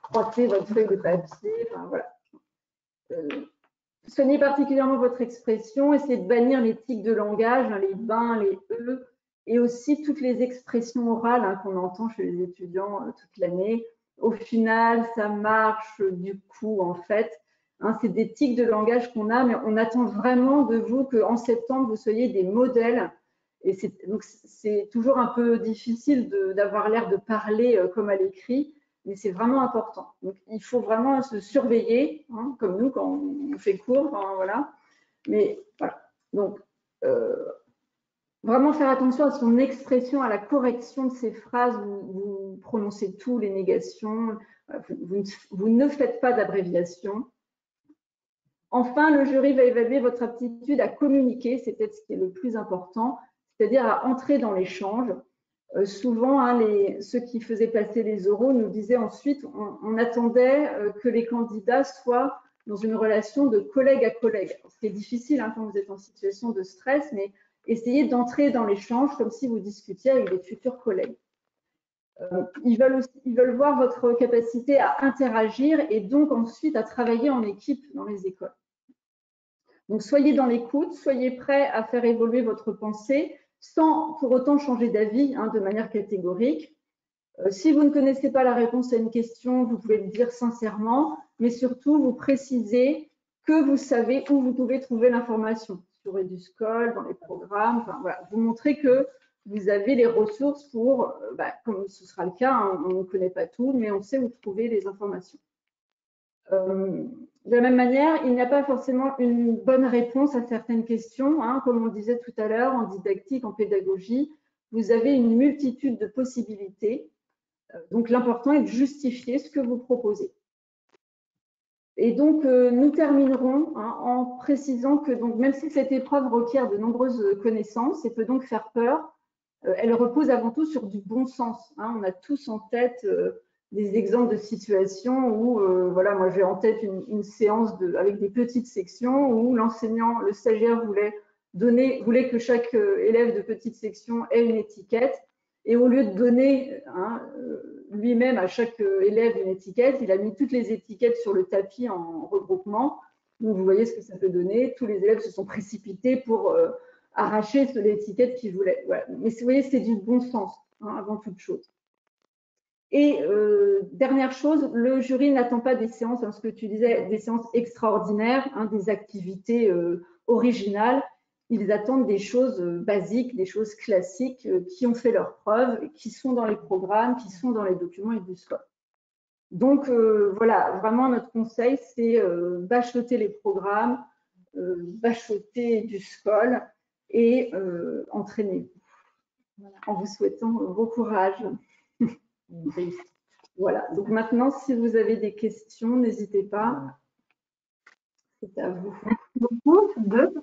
frottez votre feuille de papier. Enfin, voilà. Soignez particulièrement votre expression, essayez de bannir les tics de langage, hein, les bains, les E, et aussi toutes les expressions orales hein, qu'on entend chez les étudiants toute l'année. Au final, ça marche du coup, en fait. Hein, c'est des tics de langage qu'on a, mais on attend vraiment de vous qu'en septembre, vous soyez des modèles. Et donc, c'est toujours un peu difficile d'avoir l'air de parler comme à l'écrit, mais c'est vraiment important. Donc, il faut vraiment se surveiller, hein, comme nous quand on fait cours, hein, voilà. Mais voilà. Donc, vraiment faire attention à son expression, à la correction de ses phrases. Vous prononcez tout, les négations. Vous ne faites pas d'abréviation. Enfin, le jury va évaluer votre aptitude à communiquer, c'est peut-être ce qui est le plus important, c'est-à-dire à entrer dans l'échange. Souvent, hein, ceux qui faisaient passer les oraux nous disaient ensuite on attendait que les candidats soient dans une relation de collègue à collègue. C'est difficile hein, quand vous êtes en situation de stress, mais essayez d'entrer dans l'échange comme si vous discutiez avec des futurs collègues. Ils veulent voir votre capacité à interagir et donc ensuite à travailler en équipe dans les écoles. Donc, soyez dans l'écoute, soyez prêts à faire évoluer votre pensée sans pour autant changer d'avis hein, de manière catégorique. Si vous ne connaissez pas la réponse à une question, vous pouvez le dire sincèrement, mais surtout, vous précisez que vous savez où vous pouvez trouver l'information sur EduSchool, dans les programmes. Enfin, voilà. Vous montrez que vous avez les ressources pour, comme ce sera le cas, hein, on ne connaît pas tout, mais on sait où trouver les informations. De la même manière, il n'y a pas forcément une bonne réponse à certaines questions. Hein, comme on disait tout à l'heure, en didactique, en pédagogie, vous avez une multitude de possibilités. Donc, l'important est de justifier ce que vous proposez. Et donc, nous terminerons hein, en précisant que donc, même si cette épreuve requiert de nombreuses connaissances et peut donc faire peur, elle repose avant tout sur du bon sens. Hein. On a tous en tête des exemples de situations où, voilà, moi j'ai en tête une séance avec des petites sections où l'enseignant, le stagiaire voulait que chaque élève de petite section ait une étiquette. Et au lieu de donner hein, lui-même à chaque élève une étiquette, il a mis toutes les étiquettes sur le tapis en regroupement. Donc, vous voyez ce que ça peut donner. Tous les élèves se sont précipités pour arracher l'étiquette qu'ils voulaient. Voilà. Mais vous voyez, c'est du bon sens hein, avant toute chose. Et dernière chose, le jury n'attend pas des séances, hein, ce que tu disais, des séances extraordinaires, hein, des activités originales. Ils attendent des choses basiques, des choses classiques qui ont fait leurs preuves, qui sont dans les programmes, qui sont dans les documents EduSchool. Donc voilà, vraiment notre conseil, c'est bachoter les programmes, bachoter EduSchool et entraînez-vous. Voilà, en vous souhaitant bon courage. Voilà, donc maintenant, si vous avez des questions, n'hésitez pas. C'est à vous. Merci beaucoup.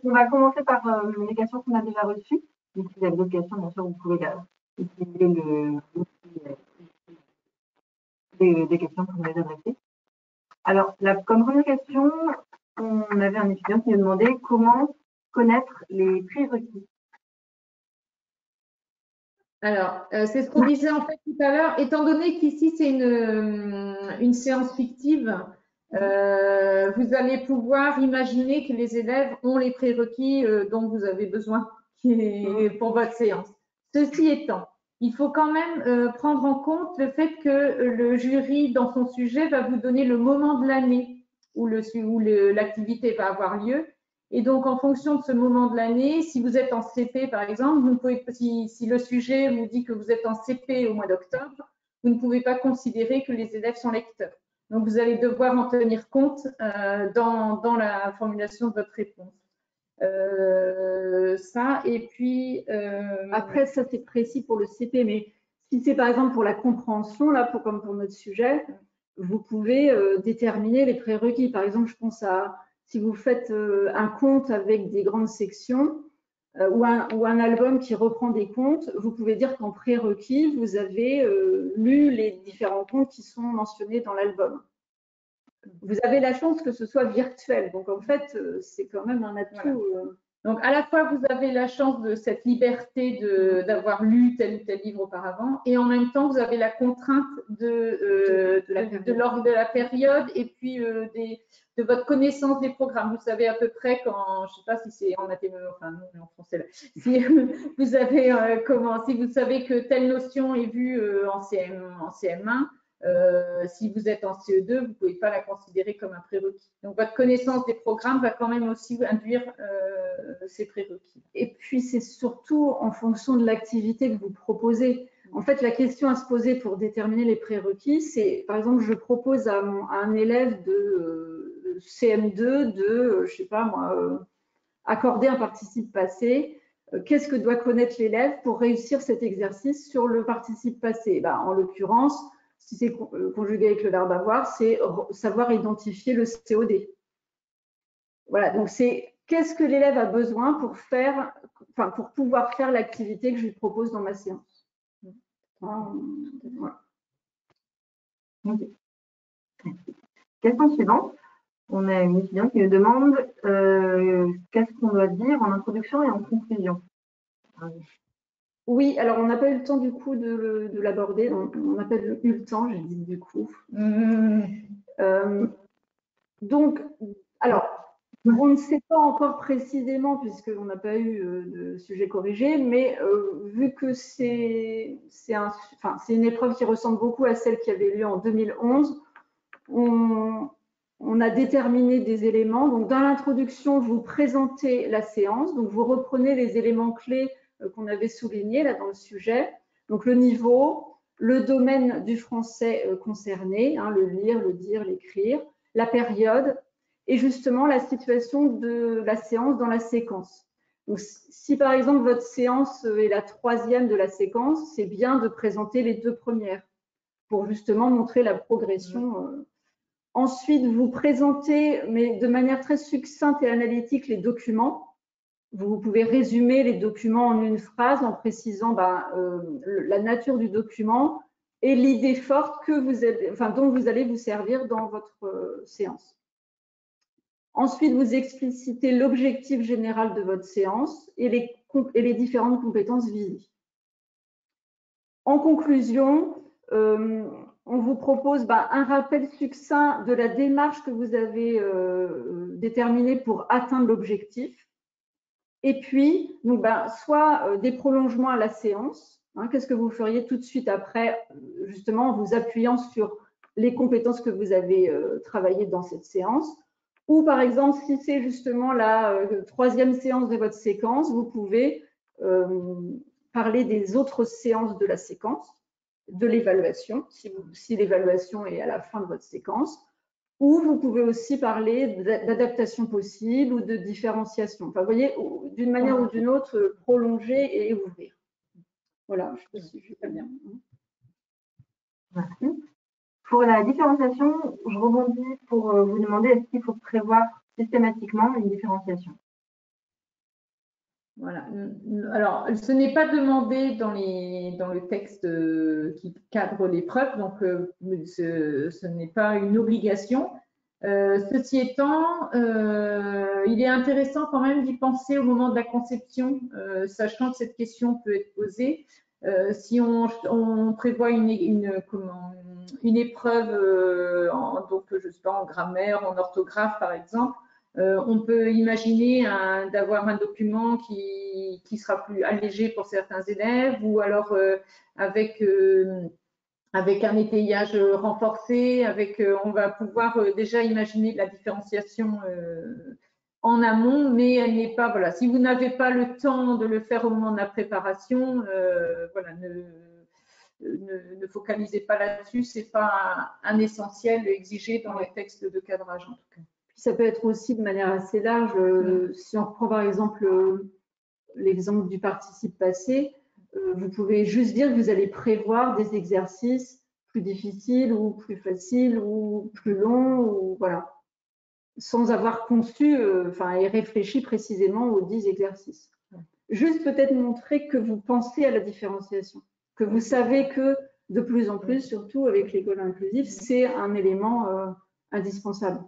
On va commencer par les questions qu'on a déjà reçues. Donc, si vous avez d'autres questions, bien sûr, vous pouvez utiliser des questions pour nous les adresser. Alors, comme première question, on avait un étudiant qui nous demandait comment connaître les prérequis. Alors, c'est ce qu'on disait en fait tout à l'heure. Étant donné qu'ici, c'est une séance fictive, vous allez pouvoir imaginer que les élèves ont les prérequis dont vous avez besoin pour votre séance. Ceci étant, il faut quand même prendre en compte le fait que le jury, dans son sujet, va vous donner le moment de l'année où l'activité va avoir lieu. Et donc, en fonction de ce moment de l'année, si vous êtes en CP, par exemple, vous pouvez, si le sujet vous dit que vous êtes en CP au mois d'octobre, vous ne pouvez pas considérer que les élèves sont lecteurs. Donc, vous allez devoir en tenir compte dans la formulation de votre réponse. Ça, et puis… Après, ça, c'est précis pour le CP, mais si c'est par exemple pour la compréhension, là, comme pour notre sujet, vous pouvez déterminer les prérequis. Par exemple, je pense à si vous faites un conte avec des grandes sections ou un album qui reprend des contes, vous pouvez dire qu'en prérequis, vous avez lu les différents contes qui sont mentionnés dans l'album. Vous avez la chance que ce soit virtuel, donc en fait, c'est quand même un atout. Voilà. Donc, à la fois, vous avez la chance de cette liberté d'avoir lu tel ou tel livre auparavant, et en même temps, vous avez la contrainte de la période et puis de votre connaissance des programmes. Vous savez à peu près quand, je ne sais pas si c'est en mathématiques, enfin non, en français, là. Si vous avez si vous savez que telle notion est vue en CM1, si vous êtes en CE2, vous ne pouvez pas la considérer comme un prérequis. Donc, votre connaissance des programmes va quand même aussi induire ces prérequis. Et puis, c'est surtout en fonction de l'activité que vous proposez. En fait, la question à se poser pour déterminer les prérequis, c'est, par exemple, je propose à un élève de CM2 de, je ne sais pas moi, accorder un participe passé. Qu'est-ce que doit connaître l'élève pour réussir cet exercice sur le participe passé? En l'occurrence, si c'est conjugué avec le verbe avoir, c'est savoir identifier le COD. Voilà, donc c'est qu'est-ce que l'élève a besoin pour pouvoir faire l'activité que je lui propose dans ma séance. Voilà. Okay. Question suivante. On a une étudiante qui nous demande qu'est-ce qu'on doit dire en introduction et en conclusion. Oui, alors on n'a pas eu le temps du coup de l'aborder, on n'a pas eu le temps, j'ai dit du coup. Donc, alors, on ne sait pas encore précisément, puisqu'on n'a pas eu de sujet corrigé, mais vu que c'est une épreuve qui ressemble beaucoup à celle qui avait lieu en 2011, on a déterminé des éléments. Donc, dans l'introduction, vous présentez la séance, donc vous reprenez les éléments clés qu'on avait soulignés là dans le sujet. Donc, le niveau, le domaine du français concerné, hein, le lire, le dire, l'écrire, la période, et justement la situation de la séance dans la séquence. Donc, si par exemple votre séance est la 3e de la séquence, c'est bien de présenter les 2 premières pour justement montrer la progression. Ensuite, vous présentez, mais de manière très succincte et analytique, les documents. Vous pouvez résumer les documents en une phrase en précisant la nature du document et l'idée forte dont vous allez vous servir dans votre séance. Ensuite, vous explicitez l'objectif général de votre séance et les différentes compétences visées. En conclusion, on vous propose un rappel succinct de la démarche que vous avez déterminée pour atteindre l'objectif. Et puis, donc, soit des prolongements à la séance. Hein, qu'est-ce que vous feriez tout de suite après, justement, en vous appuyant sur les compétences que vous avez travaillées dans cette séance. Ou par exemple, si c'est justement la 3e séance de votre séquence, vous pouvez parler des autres séances de la séquence, de l'évaluation, si l'évaluation est à la fin de votre séquence. Ou vous pouvez aussi parler d'adaptation possible ou de différenciation. Enfin, vous voyez, d'une manière ou d'une autre, prolonger et ouvrir. Voilà, je ne sais pas si je vais bien. Merci. Pour la différenciation, je rebondis pour vous demander est-ce qu'il faut prévoir systématiquement une différenciation? Voilà. Alors, ce n'est pas demandé dans le texte qui cadre l'épreuve, donc ce n'est pas une obligation. Ceci étant, il est intéressant quand même d'y penser au moment de la conception, sachant que cette question peut être posée. Si on prévoit une épreuve, donc je sais pas, en grammaire, en orthographe par exemple, on peut imaginer d'avoir un document qui sera plus allégé pour certains élèves ou alors avec un étayage renforcé, on va pouvoir déjà imaginer la différenciation en amont, mais elle n'est pas, voilà, si vous n'avez pas le temps de le faire au moment de la préparation, voilà, ne focalisez pas là-dessus, c'est pas un essentiel exigé dans les textes de cadrage en tout cas. Puis ça peut être aussi de manière assez large. Si on reprend par exemple l'exemple du participe passé, vous pouvez juste dire que vous allez prévoir des exercices plus difficiles ou plus faciles ou plus longs, ou voilà, sans avoir conçu et réfléchi précisément aux 10 exercices. Juste peut-être montrer que vous pensez à la différenciation, que vous savez que de plus en plus, surtout avec l'école inclusive, c'est un élément indispensable.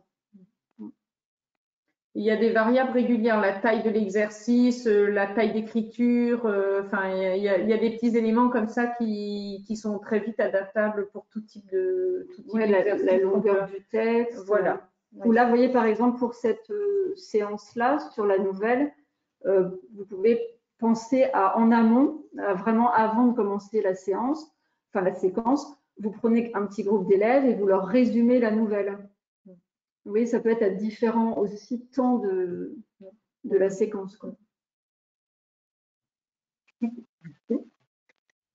Il y a des variables régulières, la taille de l'exercice, la taille d'écriture, il y a des petits éléments comme ça qui sont très vite adaptables pour tout type d'exercice. La longueur du texte. Voilà. Ou là, vous voyez, par exemple, pour cette séance-là, sur la nouvelle, vous pouvez penser en amont, vraiment avant de commencer la séance, la séquence, vous prenez un petit groupe d'élèves et vous leur résumez la nouvelle. Vous voyez, ça peut être à différents aussi temps de la séquence. Nous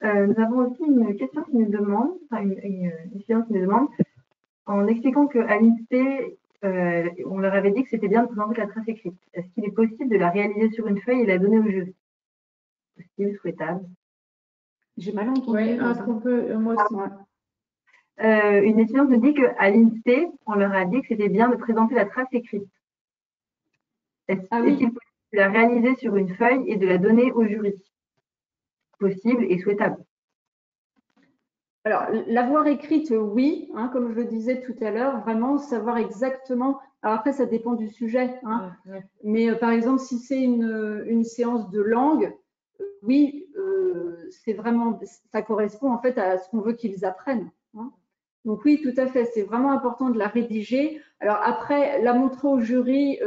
avons aussi une question qui nous demande, une étudiante qui nous demande, en expliquant qu'à l'INSPE, on leur avait dit que c'était bien de présenter la trace écrite. Est-ce qu'il est possible de la réaliser sur une feuille et la donner au jury? Est-ce souhaitable? J'ai mal entendu. Oui, est-ce qu'on peut, moi aussi. Une étudiante nous dit qu'à l'INSPE, on leur a dit que c'était bien de présenter la trace écrite. Est-il possible de la réaliser sur une feuille et de la donner au jury? Possible et souhaitable. Alors, l'avoir écrite, oui, comme je le disais tout à l'heure, vraiment savoir exactement. Alors après, ça dépend du sujet. Mais par exemple, si c'est une séance de langue, oui, c'est vraiment, ça correspond en fait à ce qu'on veut qu'ils apprennent. Donc oui, tout à fait, c'est vraiment important de la rédiger. Alors après, la montrer au jury,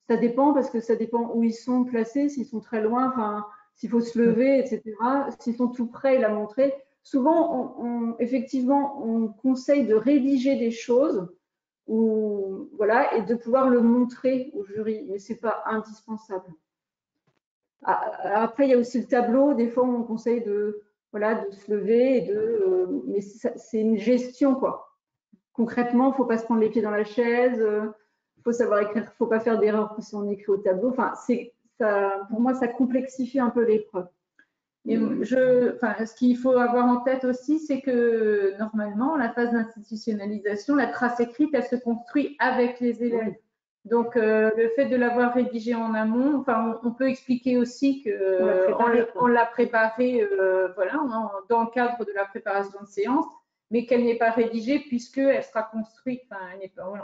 ça dépend, parce que ça dépend où ils sont placés, s'ils sont très loin, s'il faut se lever, etc. S'ils sont tout près, la montrer. Souvent, effectivement, on conseille de rédiger des choses et de pouvoir le montrer au jury, mais ce n'est pas indispensable. Après, il y a aussi le tableau. Des fois, on conseille de se lever, mais c'est une gestion, quoi. Concrètement, il ne faut pas se prendre les pieds dans la chaise, il faut savoir écrire, il ne faut pas faire d'erreur si on écrit au tableau. Pour moi, ça complexifie un peu l'épreuve. Et ce qu'il faut avoir en tête aussi, c'est que normalement, la phase d'institutionnalisation, la trace écrite, elle se construit avec les élèves. Donc, le fait de l'avoir rédigé en amont, on peut expliquer aussi qu'on l'a préparé dans le cadre de la préparation de séance, mais qu'elle n'est pas rédigée puisqu'elle sera construite.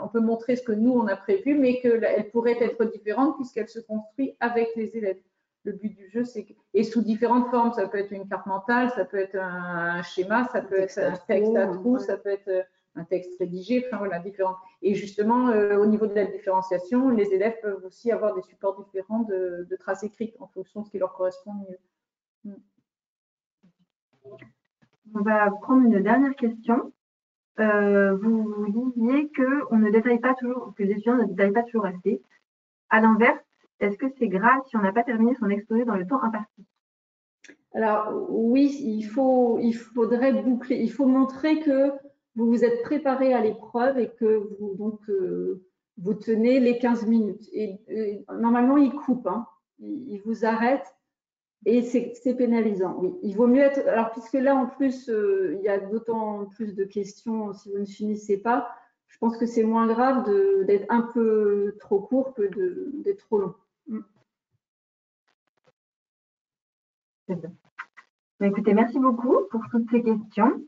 On peut montrer ce que nous, on a prévu, mais qu'elle pourrait être différente puisqu'elle se construit avec les élèves. Le but du jeu, et sous différentes formes, ça peut être une carte mentale, ça peut être un schéma, ça peut être un texte à trous, ça peut être un texte rédigé, différents. Et justement, au niveau de la différenciation, les élèves peuvent aussi avoir des supports différents de traces écrites en fonction de ce qui leur correspond mieux. On va prendre une dernière question. Vous disiez qu'on ne détaille pas toujours, que les étudiants ne détaillent pas toujours assez. À l'inverse, est-ce que c'est grave si on n'a pas terminé son exposé dans le temps imparti? Alors oui, il faudrait boucler. Il faut montrer que vous vous êtes préparé à l'épreuve et que vous tenez les 15 minutes. Et normalement, il coupe, il vous arrête et c'est pénalisant. Oui, il vaut mieux être. Alors puisque là en plus, il y a d'autant plus de questions si vous ne finissez pas. Je pense que c'est moins grave d'être un peu trop court que d'être trop long. Écoutez, merci beaucoup pour toutes ces questions.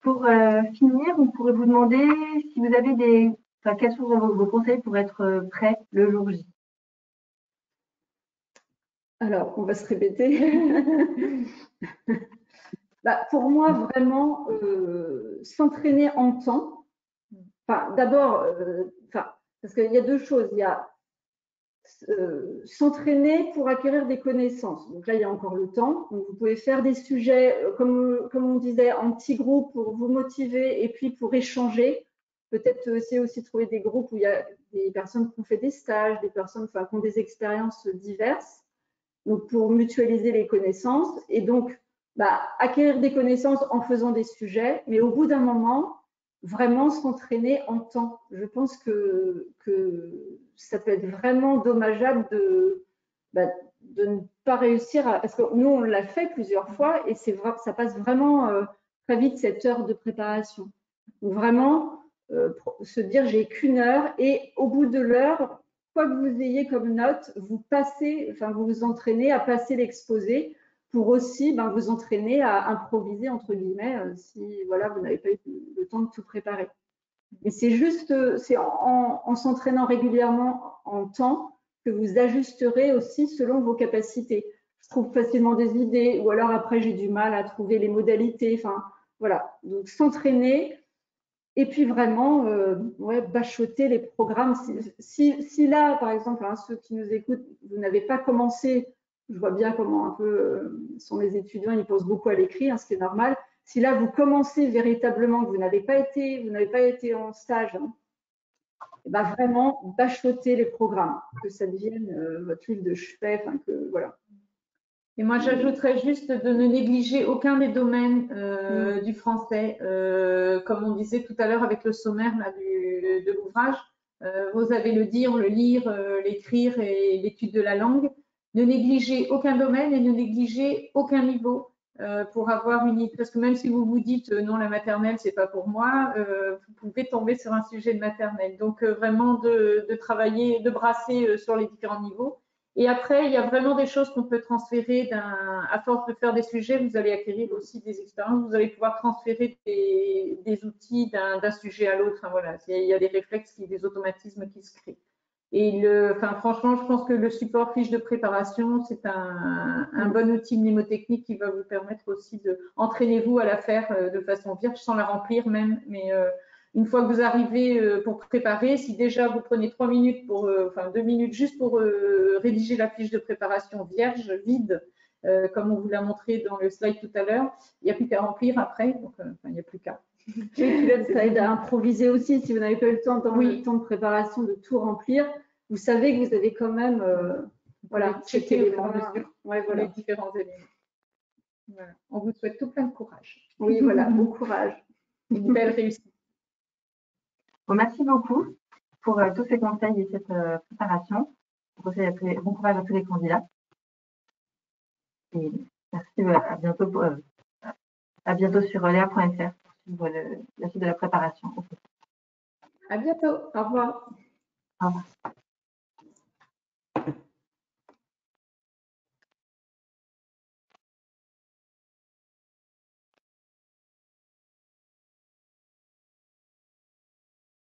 Pour finir, on pourrait vous demander si vous avez quels sont vos conseils pour être prêt le jour J. Alors, on va se répéter. Pour moi, vraiment, s'entraîner en temps. D'abord, parce qu'il y a deux choses. Il y a s'entraîner pour acquérir des connaissances. Donc là, il y a encore le temps. Donc, vous pouvez faire des sujets, comme on disait, en petits groupes pour vous motiver et puis pour échanger. Peut-être essayer aussi de trouver des groupes où il y a des personnes qui ont fait des stages, des personnes qui ont des expériences diverses. Donc, pour mutualiser les connaissances. Et donc, acquérir des connaissances en faisant des sujets, mais au bout d'un moment, vraiment s'entraîner en temps. Je pense que ça peut être vraiment dommageable de ne pas réussir parce que nous, on l'a fait plusieurs fois et ça passe vraiment très vite cette heure de préparation. Donc vraiment, se dire j'ai qu'une heure et au bout de l'heure, quoi que vous ayez comme note, vous vous entraînez à passer l'exposé pour aussi vous entraîner à improviser, entre guillemets, si voilà, vous n'avez pas eu le temps de tout préparer. Mais c'est juste, c'est en s'entraînant régulièrement en temps que vous ajusterez aussi selon vos capacités. Je trouve facilement des idées, ou alors après j'ai du mal à trouver les modalités. Enfin, voilà. Donc s'entraîner et puis vraiment bachoter les programmes. Si là, par exemple, ceux qui nous écoutent, vous n'avez pas commencé, je vois bien comment un peu sont les étudiants, ils pensent beaucoup à l'écrit, ce qui est normal. Si là, vous commencez véritablement, que vous n'avez pas été en stage, vraiment bachoter les programmes, que ça devienne votre livre de chevet, voilà. Et moi, j'ajouterais juste de ne négliger aucun des domaines du français. Comme on disait tout à l'heure avec le sommaire là, de l'ouvrage, vous avez le dire, le lire, l'écrire et l'étude de la langue. Ne négligez aucun domaine et ne négligez aucun niveau pour avoir une idée. Parce que même si vous vous dites non, la maternelle, c'est pas pour moi, vous pouvez tomber sur un sujet de maternelle. Donc vraiment de travailler, de brasser sur les différents niveaux. Et après, il y a vraiment des choses qu'on peut transférer à force de faire des sujets, vous allez acquérir aussi des expériences, vous allez pouvoir transférer des outils d'un sujet à l'autre. Enfin, voilà, il y a des réflexes, des automatismes qui se créent. Et franchement, je pense que le support fiche de préparation, c'est un bon outil mnémotechnique qui va vous permettre aussi entraînez-vous à la faire de façon vierge, sans la remplir même, mais une fois que vous arrivez pour préparer, si déjà vous prenez 3 minutes 2 minutes juste pour rédiger la fiche de préparation vierge, vide, comme on vous l'a montré dans le slide tout à l'heure, il n'y a plus qu'à remplir après, donc il n'y a plus qu'à. Oui, puis là, ça aide à improviser aussi. Si vous n'avez pas eu le temps dans le temps de préparation de tout remplir, vous savez que vous avez quand même checker les différents éléments. Voilà. On vous souhaite tout plein de courage. Oui, voilà, bon courage. Une belle réussite. Bon, merci beaucoup pour tous ces conseils et cette préparation. Bon courage à tous les candidats. Et merci, à bientôt sur lea.fr pour suivre la suite de la préparation. À bientôt. Au revoir. Au revoir.